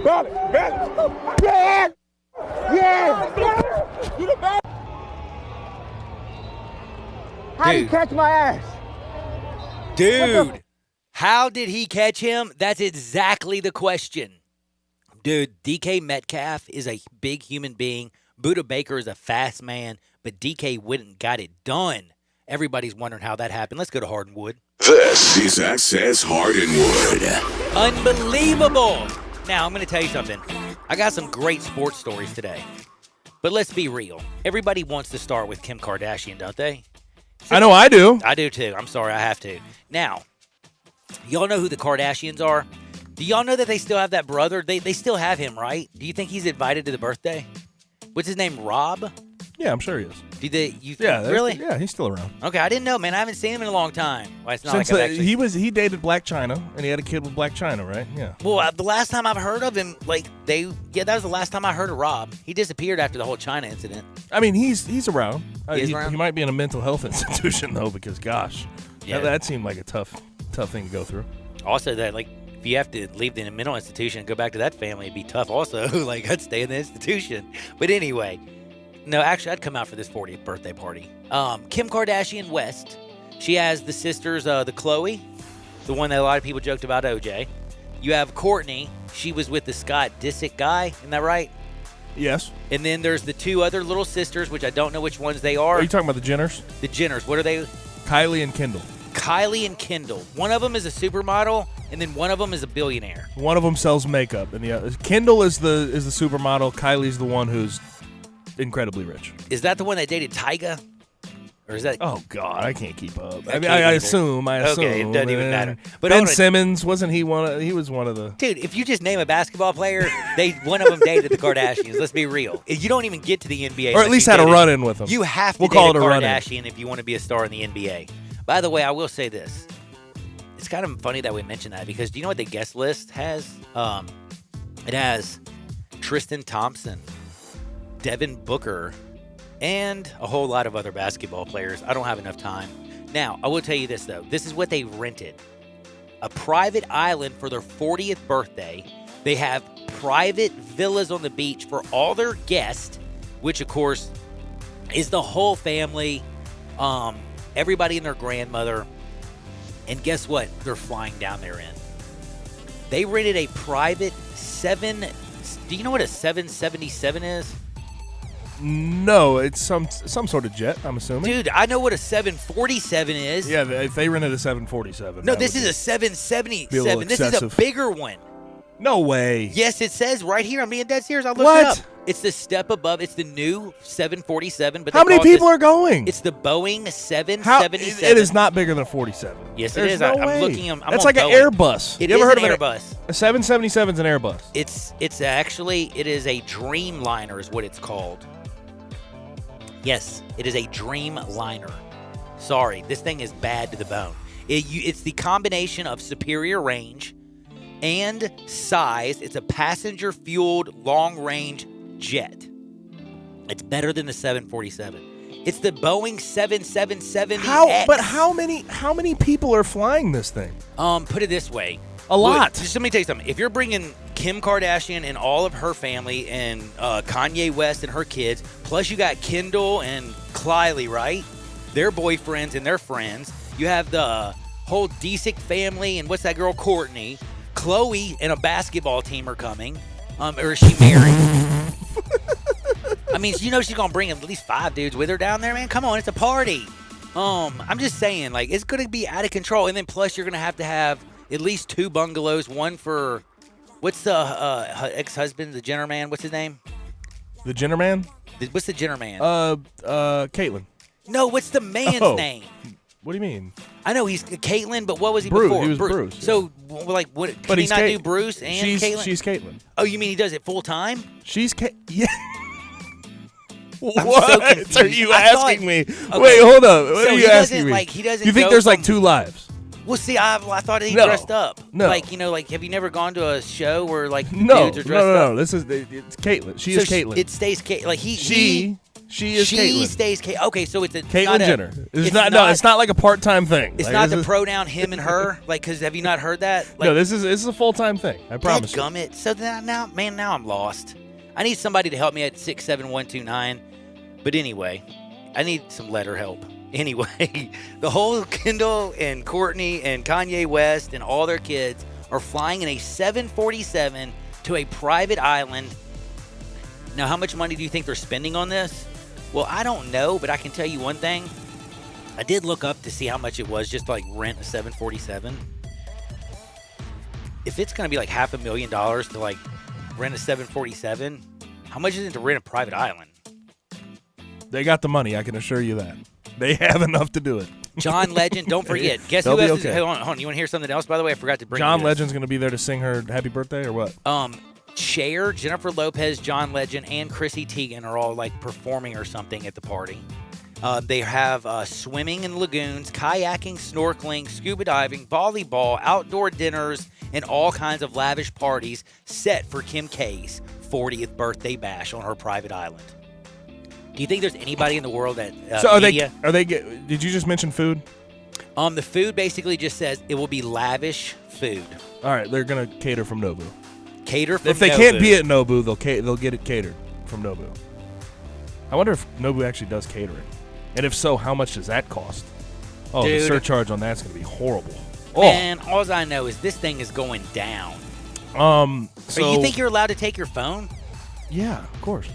Yeah! Yeah! You the best! How did you catch my ass? Dude, how did he catch him? That's exactly the question. Dude, DK Metcalf is a big human being. Budda Baker is a fast man, but DK wouldn't got it done. Everybody's wondering how that happened. Let's go to Hardwood. This is Access Hardwood. Unbelievable. Now, I'm going to tell you something. I got some great sports stories today. But let's be real. Everybody wants to start with Kim Kardashian, don't they? I know I do. I do, too. I'm sorry. I have to. Now, y'all know who the Kardashians are? Do y'all know that they still have that brother? They still have him, right? Do you think he's invited to the birthday? What's his name, Rob? Yeah, I'm sure he is. Really? Yeah, he's still around. Okay, I didn't know, man. I haven't seen him in a long time. Well, it's not Since he dated Black China, and he had a kid with Black China, right? Yeah. Well, the last time I've heard of him, that was the last time I heard of Rob. He disappeared after the whole China incident. I mean, he's around. He might be in a mental health institution though, because gosh, that seemed like a tough thing to go through. Also, that if you have to leave the mental institution and go back to that family, it'd be tough. Also, I'd stay in the institution. But anyway. No, actually, I'd come out for this 40th birthday party. Kim Kardashian West. She has the sisters, the Khloe, the one that a lot of people joked about, OJ. You have Kourtney. She was with the Scott Disick guy. Isn't that right? Yes. And then there's the two other little sisters, which I don't know which ones they are. Are you talking about the Jenners? The Jenners. What are they? Kylie and Kendall. Kylie and Kendall. One of them is a supermodel, and then one of them is a billionaire. One of them sells makeup, and the other, Kendall is the supermodel. Kylie's the one who's incredibly rich. Is that the one that dated Tyga? Or is that? Oh God, I can't keep up. I assume. Okay, it doesn't even matter. But Ben Simmons, wasn't he he was one of the? Dude, if you just name a basketball player, one of them dated the Kardashians. Let's be real. You don't even get to the NBA, or at least had a run-in with them. You have to date a Kardashian if you want to be a star in the NBA. By the way, I will say this. It's kind of funny that we mentioned that because do you know what the guest list has? It has Tristan Thompson, Devin Booker, and a whole lot of other basketball players. I don't have enough time. Now, I will tell you this, though. This is what they rented. A private island for their 40th birthday. They have private villas on the beach for all their guests, which, of course, is the whole family, everybody and their grandmother. And guess what? They're flying down there in. They rented a private do you know what a 777 is? No, it's some sort of jet, I'm assuming. Dude, I know what a 747 is. Yeah, if they rented a 747. No, this is a 777. This is a bigger one. No way. Yes, it says right here. I'm being dead serious. I looked it up. It's the step above. It's the new 747. But how many people are going? It's the Boeing 777. It is not bigger than a 47. Yes, There's it is. No I'm way. looking. That's like an Airbus. You ever heard of an Airbus? A 777 is an Airbus. It's actually it is a Dreamliner is what it's called. Yes, it is a Dreamliner. Sorry, this thing is bad to the bone. It's the combination of superior range and size. It's a passenger-fueled long-range jet. It's better than the 747. It's the Boeing 777X. But how many people are flying this thing? Put it this way. A lot. Just let me tell you something. If you're bringing Kim Kardashian and all of her family and Kanye West and her kids, plus you got Kendall and Kylie, right? Their boyfriends and their friends. You have the whole Disick family and what's that girl, Kourtney. Khloe and a basketball team are coming. Or is she married? I mean, you know she's going to bring at least 5 dudes with her down there, man. Come on, it's a party. I'm just saying, like, it's going to be out of control. And then plus you're going to have at least 2 bungalows, one for, what's the ex-husband, the Jenner man? What's his name? The Jenner man? What's the Jenner man? Caitlyn. No, what's the man's name? What do you mean? I know he's Caitlyn, but what was he Bruce, before? he was Bruce. So, like, what? Can he not do Bruce and Caitlyn? She's Caitlyn. Oh, you mean he does it full time? She's yeah. I'm What so are you asking me? Okay. Wait, hold up. What So are he you doesn't, asking me? like, he doesn't You think go there's like from- 2 lives? Well, see, I thought he No. dressed up. No. Like, you know, like, have you never gone to a show where, like, No, dudes are dressed no. up? This is it's Caitlyn. She So is Caitlyn. It stays like She is she Caitlyn. stays Okay, so it's Caitlyn not Jenner. It's not like a part-time thing. It's Like, not this the is- pronoun him and her. Like, because have you not heard that? Like, No, this is a full-time thing. I promise you. Dadgummit. So now I'm lost. I need somebody to help me at 67129. But anyway, I need some letter help. Anyway, the whole Kendall and Courtney and Kanye West and all their kids are flying in a 747 to a private island. Now, how much money do you think they're spending on this? Well, I don't know, but I can tell you one thing. I did look up to see how much it was just to, like, rent a 747. If it's going to be like $500,000 to, like, rent a 747, how much is it to rent a private island? They got the money, I can assure you that. They have enough to do it. John Legend, don't forget. Guess They'll who be else okay. is... Hold on. You want to hear something else, by the way? I forgot to bring John you this. Legend's going to be there to sing her happy birthday or what? Cher, Jennifer Lopez, John Legend, and Chrissy Teigen are all, like, performing or something at the party. They have swimming in lagoons, kayaking, snorkeling, scuba diving, volleyball, outdoor dinners, and all kinds of lavish parties set for Kim K's 40th birthday bash on her private island. Do you think there's anybody in the world that So are media? did you just mention food? The food basically just says it will be lavish food. All right, they're going to cater from Nobu. Cater from If they Nobu. can't be at Nobu, they'll get it catered from Nobu. I wonder if Nobu actually does catering. And if so, how much does that cost? Oh, Dude. the surcharge on that's going to be horrible. Man, all I know is this thing is going down. So you think you're allowed to take your phone? Yeah, of course.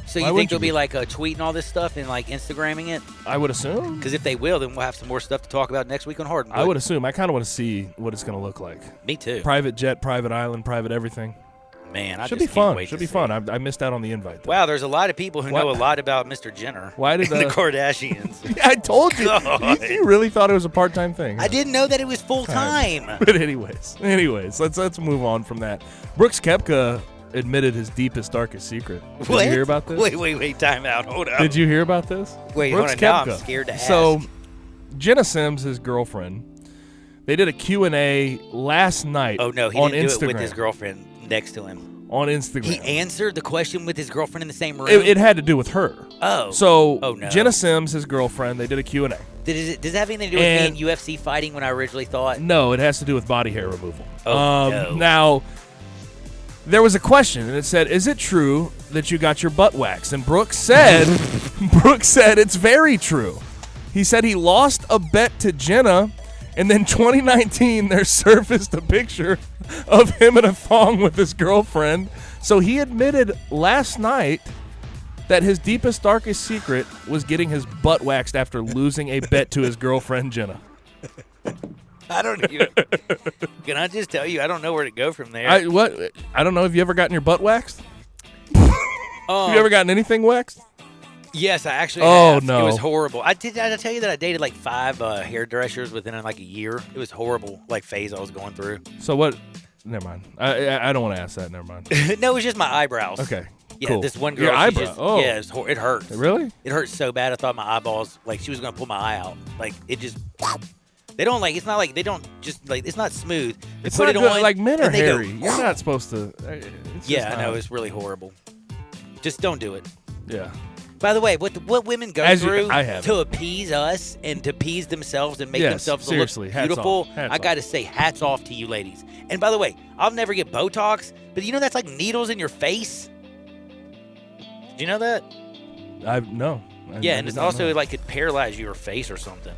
So Why you wouldn't think they'll you be like tweeting all this stuff and like Instagramming it? I would assume. Because if they will, then we'll have some more stuff to talk about next week on Hardwood. I would assume. I kind of want to see what it's going to look like. Me too. Private jet, private island, private everything. Man, I should just be can't fun. wait Should to be see fun. it. I missed out on the invite. Though. Wow, there's a lot of people who Why- know a lot about Mr. Jenner. Why did and the Kardashians? I told you. God. You really thought it was a part-time thing. I didn't know that it was full time. But anyways, let's move on from that. Brooks Koepka admitted his deepest, darkest secret. Did you hear about this? Wait, time out. Hold up. Did you hear about this? Wait, Brooks hold on. Now I'm Koepka. scared to ask. So, Jenna Sims, his girlfriend, they did a Q&A last night Oh no, he on didn't Instagram. do it with his girlfriend next to him. On Instagram. He answered the question with his girlfriend in the same room. It had to do with her. Oh. So, Oh, no. Jenna Sims, his girlfriend, they did a Q&A. Does it have anything to do with And- me and UFC fighting when I originally thought? No, it has to do with body hair removal. Oh, no. Now, there was a question, and it said, "Is it true that you got your butt waxed?" And Brooks said, "It's very true." He said he lost a bet to Jenna, and then 2019 there surfaced a picture of him in a thong with his girlfriend. So he admitted last night that his deepest, darkest secret was getting his butt waxed after losing a bet to his girlfriend Jenna. I don't even. Can I just tell you? I don't know where to go from there. I don't know. Have you ever gotten your butt waxed? Have you ever gotten anything waxed? Yes, I actually Oh, have. no. It was horrible. I tell you that I dated like 5 hairdressers within like a year. It was horrible, like phase I was going through. So what? Never mind. I don't want to ask that. Never mind. No, it was just my eyebrows. Okay. Yeah, cool. this one girl. Your she eyebrow. Just, oh. Yeah, it hurts. Really? It hurts so bad. I thought my eyeballs, like she was gonna pull my eye out. Like it just. They don't like. It's not like they don't just like. It's not smooth. They It's put not it good. on, Like men are and they go, hairy. You're not supposed to. It's Yeah, just I know. not. It's really horrible. Just don't do it. Yeah. By the way, what women go As you- through I have to appease us and to appease themselves and make Yes, themselves seriously, look hats beautiful, off, hats I got to say hats off to you ladies. And by the way, I'll never get Botox, but you know that's like needles in your face? Did you know that? No. Yeah, I and it's did not also know. like could paralyze your face or something.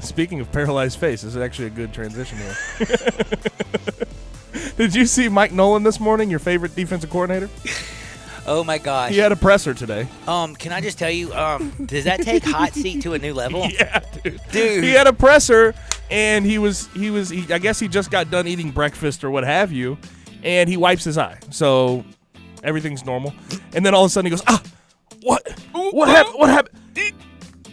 Speaking of paralyzed face, this is actually a good transition here. Did you see Mike Nolan this morning, your favorite defensive coordinator? Oh my gosh. He had a presser today. Can I just tell you, does that take hot seat to a new level? Yeah, dude. He had a presser, and he I guess he just got done eating breakfast or what have you, and he wipes his eye. So everything's normal. And then all of a sudden he goes, what happened? What happened?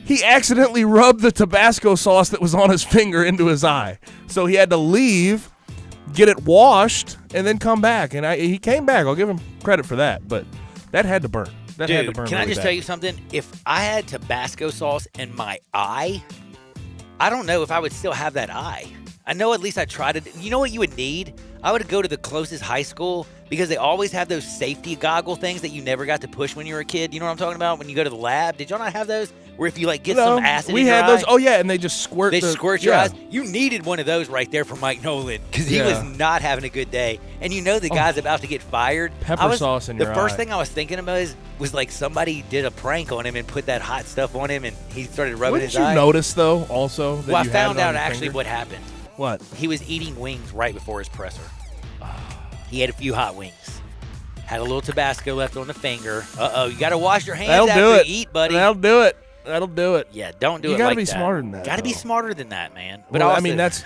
He accidentally rubbed the Tabasco sauce that was on his finger into his eye. So he had to leave, get it washed, and then come back. And he came back. I'll give him credit for that. But that had to burn. That had to burn. Can I really just bad. tell you something? If I had Tabasco sauce in my eye, I don't know if I would still have that eye. I know at least I tried it. You know what you would need? I would go to the closest high school because they always have those safety goggle things that you never got to push when you were a kid. You know what I'm talking about? When you go to the lab, did y'all not have those? Where if you get some acid in your eye, those. Oh yeah, and they just squirt. They squirt your eyes. You needed one of those right there for Mike Nolan because he was not having a good day. And you know the guy's about to get fired. Pepper sauce in your eye. The first thing I was thinking about was like somebody did a prank on him and put that hot stuff on him, and he started rubbing his eye. Did you notice though? Also, that I you found had it on out your actually finger? what happened. What? He was eating wings right before his presser. He had a few hot wings. Had a little Tabasco left on the finger. You got to wash your hands after you eat, buddy. That'll do it. That'll do it. Yeah, don't do it You gotta like be that. smarter than that. Got to be smarter than that, man. But Well, also, I mean, that's.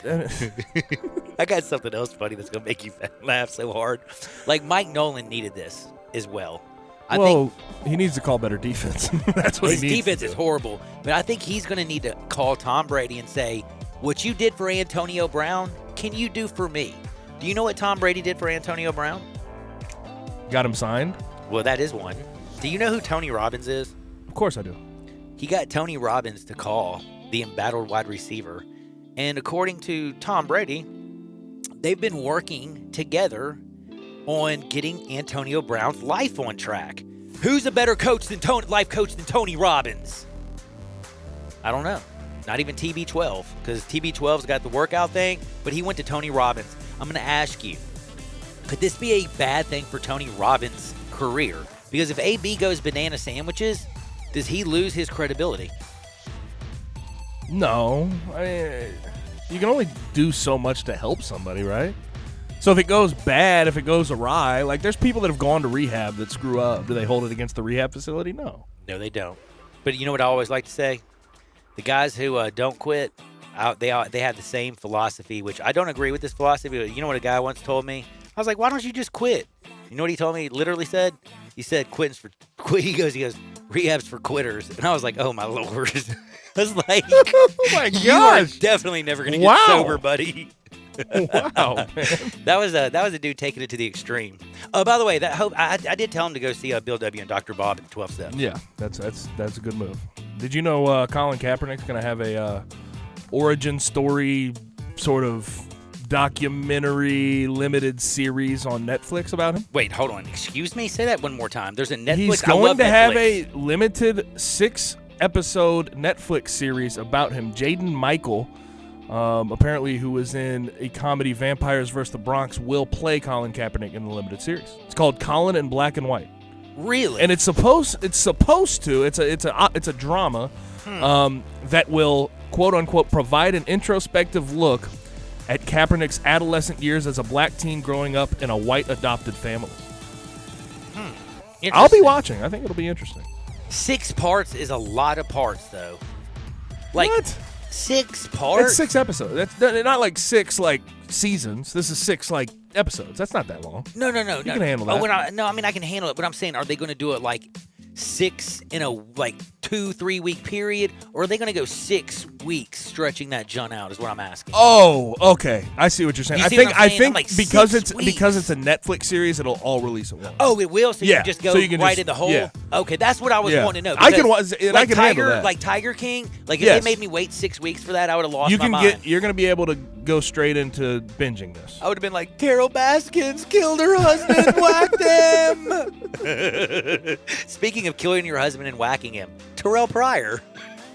I got something else funny that's gonna make you laugh so hard. Like Mike Nolan needed this as well. I think he needs to call better defense. That's what his he needs. defense is horrible, but I think he's gonna need to call Tom Brady and say, "What you did for Antonio Brown, can you do for me?" Do you know what Tom Brady did for Antonio Brown? Got him signed? Well, that is one. Do you know who Tony Robbins is? Of course I do. He got Tony Robbins to call the embattled wide receiver. And according to Tom Brady, they've been working together on getting Antonio Brown's life on track. Who's a better coach than life coach than Tony Robbins? I don't know. Not even TB12, because TB12's got the workout thing, but he went to Tony Robbins. I'm going to ask you, could this be a bad thing for Tony Robbins' career? Because if AB goes banana sandwiches, does he lose his credibility? No. I mean, you can only do so much to help somebody, right? So if it goes bad, if it goes awry, like there's people that have gone to rehab that screw up. Do they hold it against the rehab facility? No. No, they don't. But you know what I always like to say? The guys who don't quit, they have the same philosophy, which I don't agree with this philosophy. But you know what a guy once told me? I was like, why don't you just quit? You know what he told me? He literally said? He said, quitting's for quit. He goes, rehab's for quitters. And I was like, oh my Lord. I was like, oh my gosh. You are definitely never going to get sober, buddy. Wow. That was a dude taking it to the extreme. By the way, I did tell him to go see Bill W. and Dr. Bob at 12 Steps. Yeah, that's a good move. Did you know Colin Kaepernick's going to have a origin story sort of documentary limited series on Netflix about him? Wait, hold on. Excuse me? Say that one more time. There's a Netflix. He's going to have a limited 6-episode Netflix series about him. Jaden Michael, apparently who was in a comedy Vampires vs. the Bronx, will play Colin Kaepernick in the limited series. It's called Colin in Black and White. Really? And it's supposed to. It's a drama that will quote unquote provide an introspective look at Kaepernick's adolescent years as a black teen growing up in a white adopted family. I'll be watching. I think it'll be interesting. 6 parts is a lot of parts, though. Like, what? 6 parts? It's 6 episodes. That's not like 6 seasons. This is 6 episodes. That's not that long. No. You can handle that. I can handle it. But I'm saying, are they going to do it like 6 in a 2-3 week period, or are they going to go 6 weeks stretching that junk out? Is what I'm asking. Oh, okay. I see what you're saying. You see what I'm saying? I'm like, because 6 it's a Netflix series, it'll all release at once. Oh, it will. So you can just go in the hole. Yeah. Okay, that's what I was wanting to know. I can handle that. Like Tiger King. Like if they made me wait 6 weeks for that, I would have lost my mind. You're going to be able to go straight into binging this. I would have been like, Carol Baskins killed her husband, whacked him. Speaking of killing your husband and whacking him, Terrell Pryor.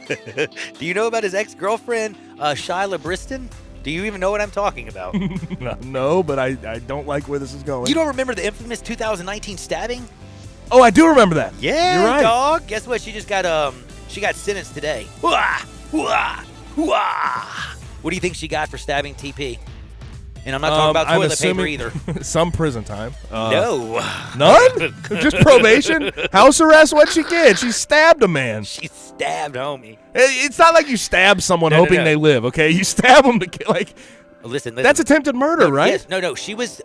Do you know about his ex-girlfriend, Shyla Briston? Do you even know what I'm talking about? No, but I don't like where this is going. You don't remember the infamous 2019 stabbing? Oh, I do remember that. Yeah, you're right. Dog. Guess what? She just got sentenced today. What do you think she got for stabbing TP? And I'm not talking about toilet paper either. Some prison time. No. None? Just probation? House arrest? What'd she get? She stabbed a man. She stabbed homie. It's not like you stab someone hoping they live, okay? You stab them to get, like... Listen. That's attempted murder, right? Yes. No. She was,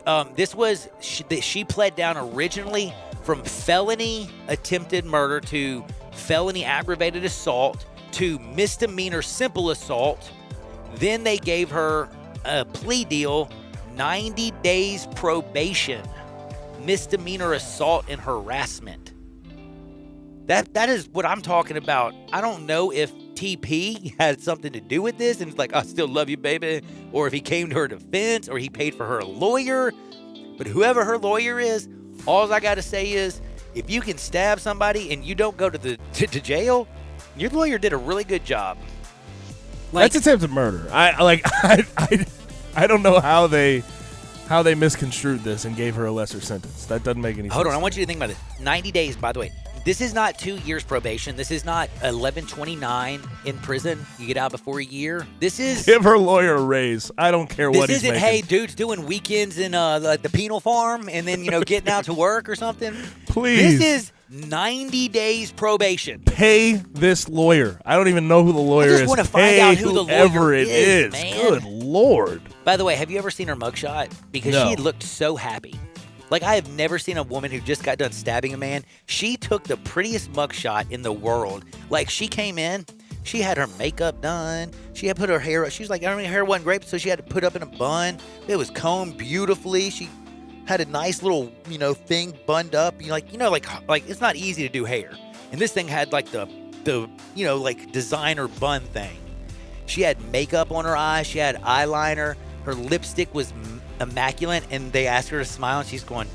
she pled down originally from felony attempted murder to felony aggravated assault to misdemeanor simple assault. Then they gave her a plea deal, 90 days probation, misdemeanor assault and harassment. That is what I'm talking about. I don't know if TP had something to do with this and it's like, I still love you, baby, or if he came to her defense or he paid for her lawyer. But whoever her lawyer is, all I got to say is, if you can stab somebody and you don't go to jail, your lawyer did a really good job. That's attempted murder. I don't know how they misconstrued this and gave her a lesser sentence. That doesn't make any sense. Hold on, I want you to think about this. 90 days, by the way. This is not 2 years probation. This is not 1129 in prison. You get out before a year. This is... Give her lawyer a raise. I don't care what he's making. This isn't, hey, dude's doing weekends in like the penal farm and then, getting out to work or something. Please. This is 90 days probation. Pay this lawyer. I don't even know who the lawyer is. I just want to find out who the lawyer is, man. Good Lord. By the way, have you ever seen her mugshot? Because she looked so happy. Like, I have never seen a woman who just got done stabbing a man. She took the prettiest mugshot in the world. Like, she came in, she had her makeup done. She had put her hair up. She was like, her hair wasn't great, so she had to put up in a bun. It was combed beautifully. She had a nice little, thing bunned up. Like it's not easy to do hair. And this thing had like the designer bun thing. She had makeup on her eyes. She had eyeliner. Her lipstick was immaculate, and they asked her to smile, and she's going...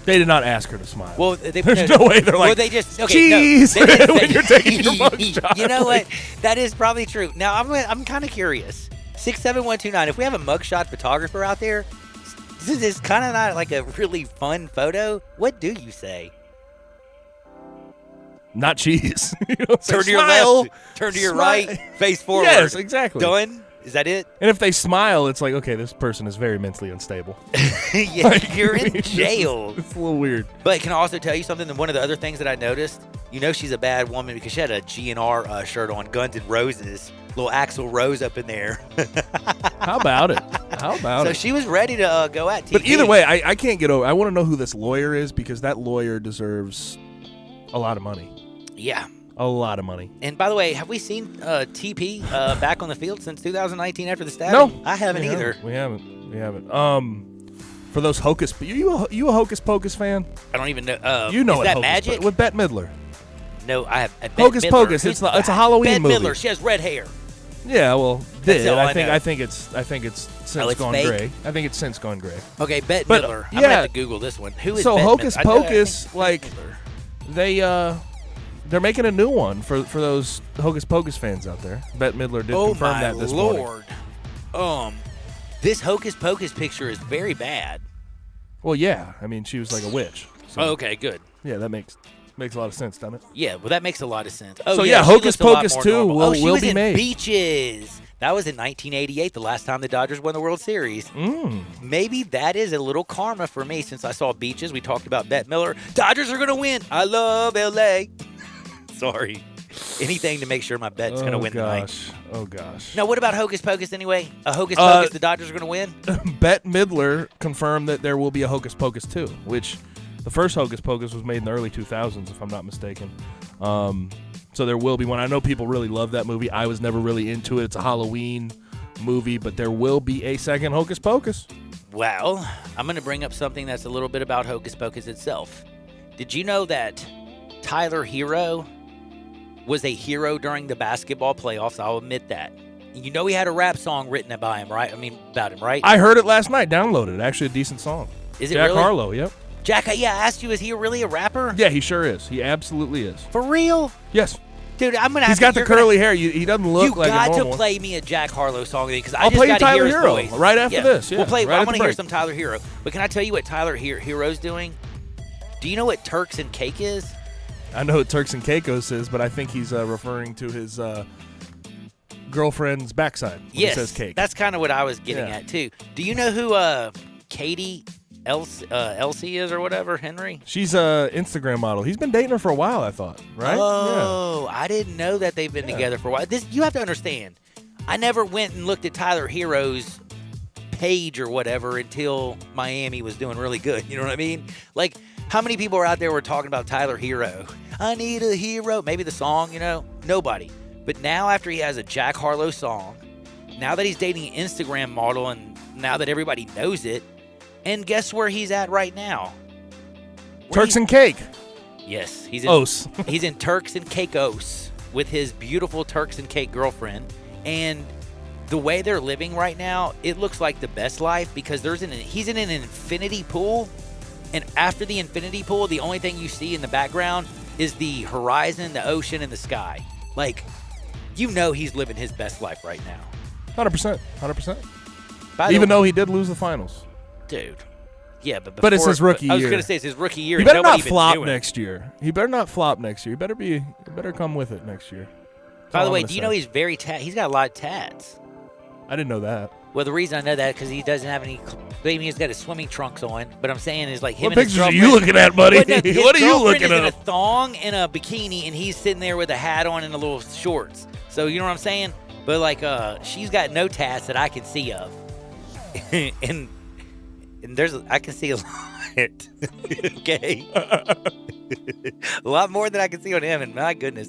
They did not ask her to smile. Well, there's no way. They're like, they just... Okay, geez, no, when you're taking your mugshot. You know what? That is probably true. Now, I'm kind of curious. 67129, if we have a mugshot photographer out there, this is kind of not like a really fun photo. What do you say? Not cheese. Turn to your left, turn to your right, face forward. Yes, exactly. Done? Is that it? And if they smile, it's like, okay, this person is very mentally unstable. Yeah, you're in jail. It's a little weird. But can I also tell you something? That one of the other things that I noticed, she's a bad woman because she had a GNR shirt on, Guns N' Roses, little Axl Rose up in there. How about it? So she was ready to go at TP. But either way, I can't get over. I want to know who this lawyer is because that lawyer deserves a lot of money. Yeah. A lot of money. And by the way, have we seen TP back on the field since 2019 after the stabbing? No, I haven't either. We haven't. For those hocus, you a Hocus Pocus fan? I don't even know. You know is what that Hocus Magic? with Bette Midler. No, I have. Hocus Pocus. It's a Halloween movie. Bette Midler. She has red hair. Yeah, well, I think it's since gone gray. I think it's since gone gray. Okay, Bette Midler. I'm gonna have to Google this one. Who is so Bette Hocus Midler? Pocus? Like they're making a new one for those Hocus Pocus fans out there. Bette Midler did confirm that this morning. This Hocus Pocus picture is very bad. Well, yeah. I mean, she was like a witch. So, okay, good. Yeah, that makes a lot of sense, doesn't it? Yeah, well, that makes a lot of sense. So yeah, Hocus Pocus 2 will be made. Beaches. That was in 1988, the last time the Dodgers won the World Series. Maybe that is a little karma for me since I saw Beaches. We talked about Bette Midler. Dodgers are going to win. I love L.A. Sorry. Anything to make sure my bet's going to win tonight. Oh, gosh. Now, what about Hocus Pocus anyway? A Hocus Pocus, the Dodgers are going to win? Bette Midler confirmed that there will be a Hocus Pocus 2, which the first Hocus Pocus was made in the early 2000s, if I'm not mistaken. So there will be one. I know people really love that movie. I was never really into it. It's a Halloween movie, but there will be a second Hocus Pocus. Well, I'm going to bring up something that's a little bit about Hocus Pocus itself. Did you know that Tyler Hero was a hero during the basketball playoffs? I'll admit that. You know he had a rap song written about him, right? I heard it last night. Downloaded it. Actually, a decent song. Is it Jack really? Harlow, yep. Jack, I asked you, is he really a rapper? Yeah, he sure is. He absolutely is. For real? Yes. Dude, I'm going to He's got the curly hair. He doesn't look like a normal. You got to play me a Jack Harlow song because I I'll just play got you to Tyler hear Hero his voice. right after this. Yeah, we'll play. right I want to hear break. some Tyler Hero. But can I tell you what Tyler Hero's doing? Do you know what Turks and Cake is? I know what Turks and Caicos is, but I think he's referring to his girlfriend's backside when it says cake. That's kind of what I was getting at, too. Do you know who Katie Elsie is or whatever, Henry? She's a Instagram model. He's been dating her for a while, I thought, right? Oh, yeah. I didn't know that they've been together for a while. You have to understand, I never went and looked at Tyler Herro's page or whatever until Miami was doing really good. You know what I mean? Like, how many people are out there were talking about Tyler Herro? I need a hero. Maybe the song, nobody. But now after he has a Jack Harlow song, now that he's dating an Instagram model and now that everybody knows it, and guess where he's at right now? Turks and Cake. Yes. He's in Turks and Caicos with his beautiful Turks and Cake girlfriend. And the way they're living right now, it looks like the best life because he's in an infinity pool. And after the infinity pool, the only thing you see in the background is the horizon, the ocean, and the sky. Like, he's living his best life right now. 100%. Even though he did lose the finals. Dude. Yeah, but it's his rookie year. I was going to say it's his rookie year. He better not flop next year. He better come with it next year. By the way, do you know he's very he's got a lot of tats? I didn't know that. Well, the reason I know that because he doesn't have any. Maybe he's got his swimming trunks on. But I'm saying is like him. What pictures are you looking at, buddy? What are you looking at? In a thong and a bikini, and he's sitting there with a hat on and a little shorts. So you know what I'm saying? But like, she's got no tats that I can see of, and I can see a lot. Okay, a lot more than I can see on him. And my goodness,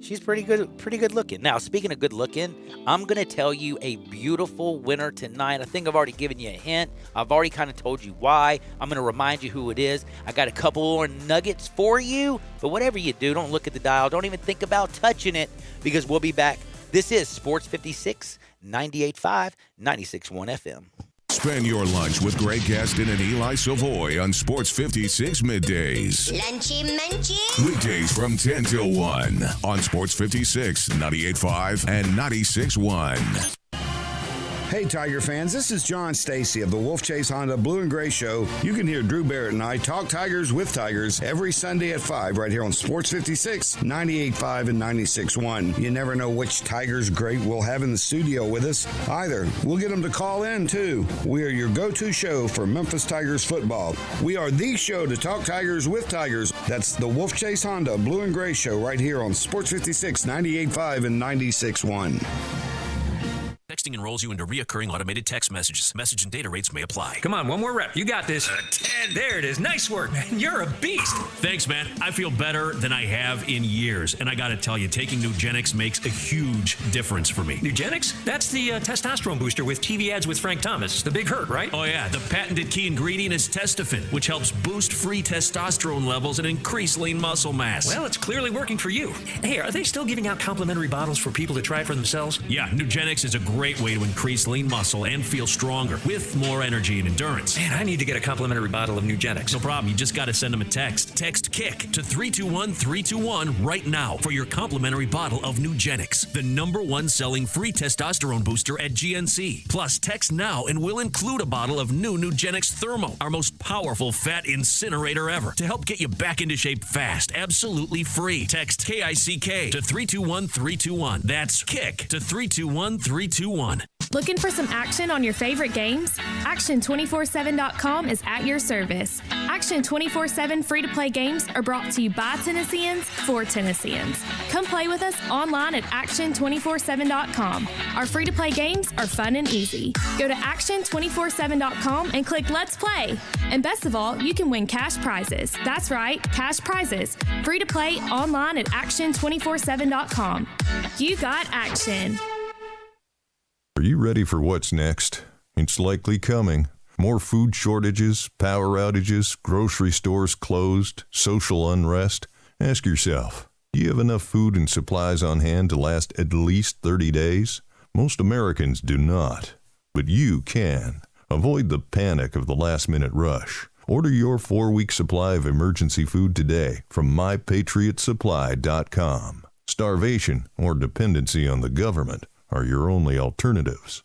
she's pretty good looking. Now, speaking of good looking, I'm going to tell you a beautiful winner tonight. I think I've already given you a hint. I've already kind of told you why. I'm going to remind you who it is. I got a couple more nuggets for you. But whatever you do, don't look at the dial. Don't even think about touching it because we'll be back. This is Sports 56, 98.5, 96.1 FM. Spend your lunch with Greg Gaston and Eli Savoy on Sports 56 Middays. Lunchy munchy. Weekdays from 10 till 1 on Sports 56, 98.5, and 96.1. Hey, Tiger fans, this is John Stacy of the Wolf Chase Honda Blue and Gray Show. You can hear Drew Barrett and I talk Tigers with Tigers every Sunday at 5 right here on Sports 56, 98.5, and 96.1. You never know which Tigers great we'll have in the studio with us either. We'll get them to call in, too. We are your go-to show for Memphis Tigers football. We are the show to talk Tigers with Tigers. That's the Wolf Chase Honda Blue and Gray Show right here on Sports 56, 98.5, and 96.1. Texting enrolls you into reoccurring automated text messages. Message and data rates may apply. Come on, one more rep. You got this. 10. There it is. Nice work, man. You're a beast. Thanks, man. I feel better than I have in years. And I got to tell you, taking Nugenix makes a huge difference for me. Nugenix? That's the testosterone booster with TV ads with Frank Thomas. The big hurt, right? Oh, yeah. The patented key ingredient is Testofen, which helps boost free testosterone levels and increase lean muscle mass. Well, it's clearly working for you. Hey, are they still giving out complimentary bottles for people to try it for themselves? Yeah, Nugenix is a great way to increase lean muscle and feel stronger with more energy and endurance. Man, I need to get a complimentary bottle of Nugenix. No problem. You just got to send them a text. Text KICK to 321-321 right now for your complimentary bottle of Nugenix, the #1 selling free testosterone booster at GNC. Plus, text now and we'll include a bottle of new Nugenix Thermo, our most powerful fat incinerator ever, to help get you back into shape fast, absolutely free. Text KICK to 321-321. That's KICK to 321-321. Looking for some action on your favorite games? Action247.com is at your service. Action 24/7 free-to-play games are brought to you by Tennesseans for Tennesseans. Come play with us online at Action247.com. Our free-to-play games are fun and easy. Go to Action247.com and click Let's Play. And best of all, you can win cash prizes. That's right, cash prizes. Free to play online at Action247.com. You got action. Are you ready for what's next? It's likely coming. More food shortages, power outages, grocery stores closed, social unrest. Ask yourself, do you have enough food and supplies on hand to last at least 30 days? Most Americans do not, but you can. Avoid the panic of the last-minute rush. Order your 4-week supply of emergency food today from MyPatriotSupply.com. Starvation or dependency on the government are your only alternatives.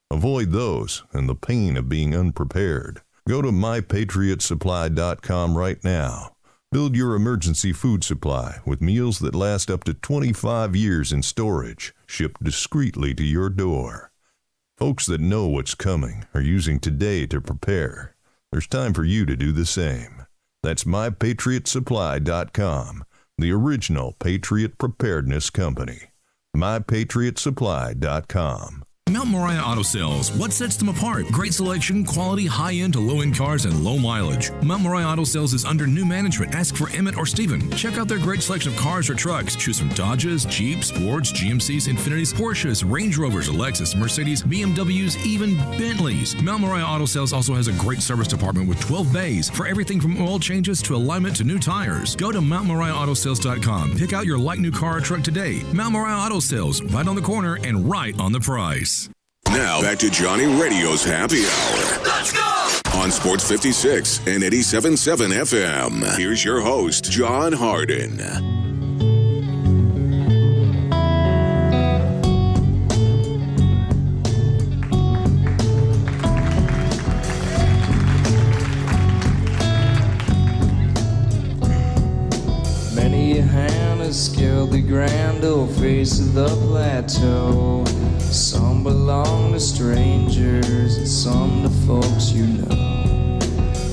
Avoid those and the pain of being unprepared. Go to MyPatriotSupply.com right now. Build your emergency food supply with meals that last up to 25 years in storage, shipped discreetly to your door. Folks that know what's coming are using today to prepare. There's time for you to do the same. That's MyPatriotSupply.com, the original Patriot Preparedness Company. MyPatriotSupply.com. Mount Moriah Auto Sales. What sets them apart? Great selection, quality, high-end to low-end cars, and low mileage. Mount Moriah Auto Sales is under new management. Ask for Emmett or Steven. Check out their great selection of cars or trucks. Choose from Dodges, Jeeps, Fords, GMCs, Infinitis, Porsches, Range Rovers, Lexus, Mercedes, BMWs, even Bentleys. Mount Moriah Auto Sales also has a great service department with 12 bays for everything from oil changes to alignment to new tires. Go to MountMoriahAutoSales.com. Pick out your like new car or truck today. Mount Moriah Auto Sales, right on the corner and right on the price. Now back to Johnny Radio's Happy Hour. Let's go! On Sports 56 and 87.7 FM. Here's your host, John Harden. Many a hand has scaled the grand old face of the plateau. Some belong to strangers and some to folks you know.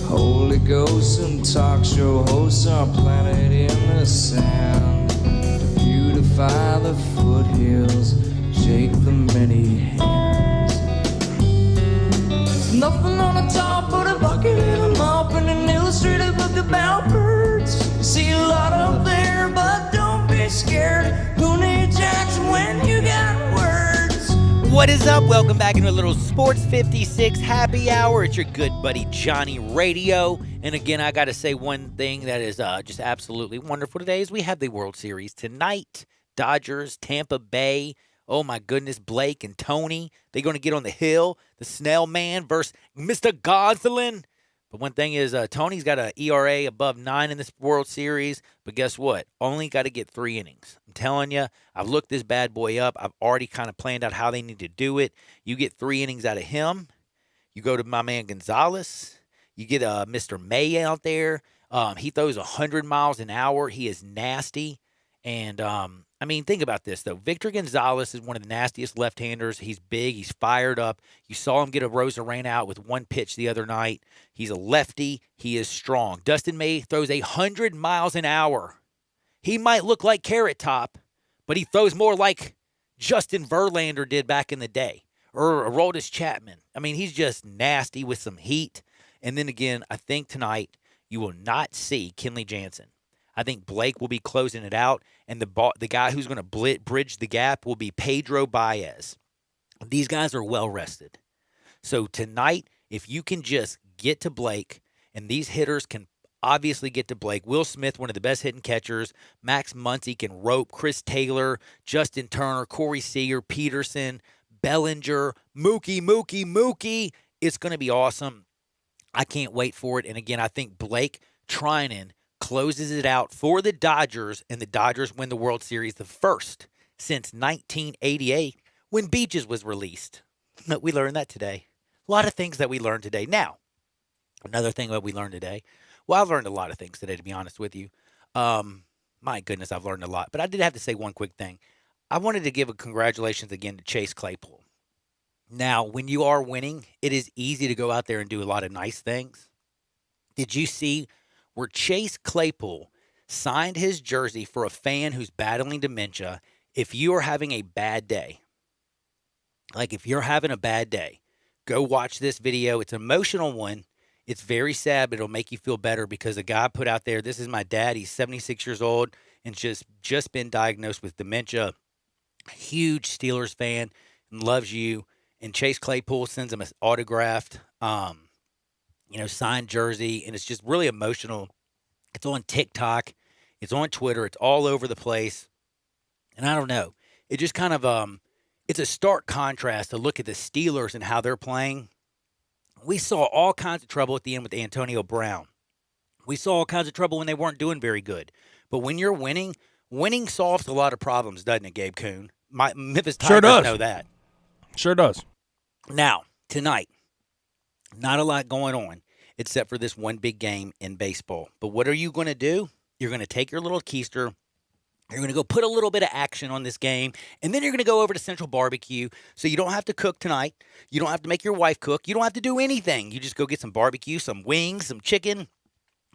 Holy Ghost and talk show hosts are planted in the sand to beautify the foothills, shake the many hands. There's nothing on the top but a bucket and a mop and an illustrated book about birds. You see a lot up there, but don't be scared. Who needs Jackson when you got words? What is up? Welcome back into a little Sports 56 Happy Hour. It's your good buddy Johnny Radio. And again, I got to say one thing that is just absolutely wonderful today is we have the World Series tonight. Dodgers, Tampa Bay. Oh my goodness, Blake and Tony. They're going to get on the hill. The Snail Man versus Mr. Gonsolin. But one thing is Tony's got an ERA above 9 in this World Series. But guess what? Only got to get 3 innings. I'm telling you, I've looked this bad boy up. I've already kind of planned out how they need to do it. You get 3 innings out of him. You go to my man Gonzalez. You get Mr. May out there. He throws 100 miles an hour. He is nasty. And, I mean, think about this, though. Victor Gonzalez is one of the nastiest left-handers. He's big. He's fired up. You saw him get a Rosarena out with 1 pitch the other night. He's a lefty. He is strong. Dustin May throws 100 miles an hour. He might look like Carrot Top, but he throws more like Justin Verlander did back in the day, or Aroldis Chapman. I mean, he's just nasty with some heat. And then again, I think tonight you will not see Kenley Jansen. I think Blake will be closing it out, and the guy who's going to bridge the gap will be Pedro Baez. These guys are well rested. So tonight, if you can just get to Blake, and these hitters can obviously get to Blake. Will Smith, one of the best hitting catchers. Max Muncy can rope. Chris Taylor, Justin Turner, Corey Seager, Peterson, Bellinger, Mookie. It's going to be awesome. I can't wait for it. And again, I think Blake Treinen closes it out for the Dodgers, and the Dodgers win the World Series the first since 1988 when Beaches was released. We learned that today. A lot of things that we learned today. Now, another thing that we learned today. Well, I've learned a lot of things today, to be honest with you. My goodness, I've learned a lot. But I did have to say one quick thing. I wanted to give a congratulations again to Chase Claypool. Now, when you are winning, it is easy to go out there and do a lot of nice things. Did you see where Chase Claypool signed his jersey for a fan who's battling dementia? If you are having a bad day, if you're having a bad day, go watch this video. It's an emotional one. It's very sad, but it'll make you feel better because the guy put out there, this is my dad. He's 76 years old and just been diagnosed with dementia. Huge Steelers fan and loves you. And Chase Claypool sends him an autographed, signed jersey, and it's just really emotional. It's on TikTok. It's on Twitter. It's all over the place. And I don't know. It just kind of, it's a stark contrast to look at the Steelers and how they're playing. We saw all kinds of trouble at the end with Antonio Brown. We saw all kinds of trouble when they weren't doing very good. But when you're winning solves a lot of problems, doesn't it, Gabe Kuhn? Memphis Tigers know that. Sure does. Now, tonight, not a lot going on. except for this one big game in baseball. But what are you going to do? You're going to take your little keister. You're going to go put a little bit of action on this game, and then you're going to go over to Central Barbecue so you don't have to cook tonight. You don't have to make your wife cook. You don't have to do anything. You just go get some barbecue, some wings, some chicken.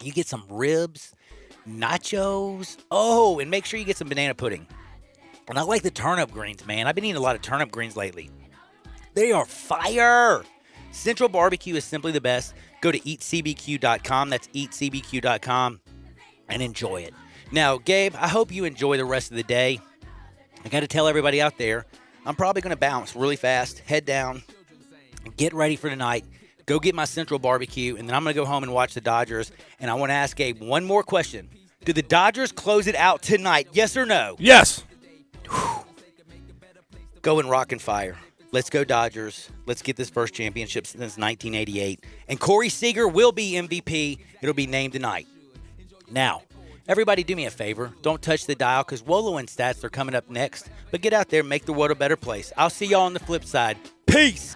You get some ribs, nachos. Oh, and make sure you get some banana pudding. And I like the turnip greens, man. I've been eating a lot of turnip greens lately. They are fire. Central Barbecue is simply the best. Go to eatcbq.com. That's eatcbq.com and enjoy it. Now, Gabe, I hope you enjoy the rest of the day. I got to tell everybody out there, I'm probably going to bounce really fast, head down, get ready for tonight, go get my Central Barbecue, and then I'm going to go home and watch the Dodgers. And I want to ask Gabe one more question. Do the Dodgers close it out tonight, yes or no? Yes. Go and rock and fire. Let's go Dodgers. Let's get this first championship since 1988. And Corey Seager will be MVP. It'll be named tonight. Now, everybody do me a favor. Don't touch the dial because Wolo and Stats are coming up next. But get out there and make the world a better place. I'll see y'all on the flip side. Peace.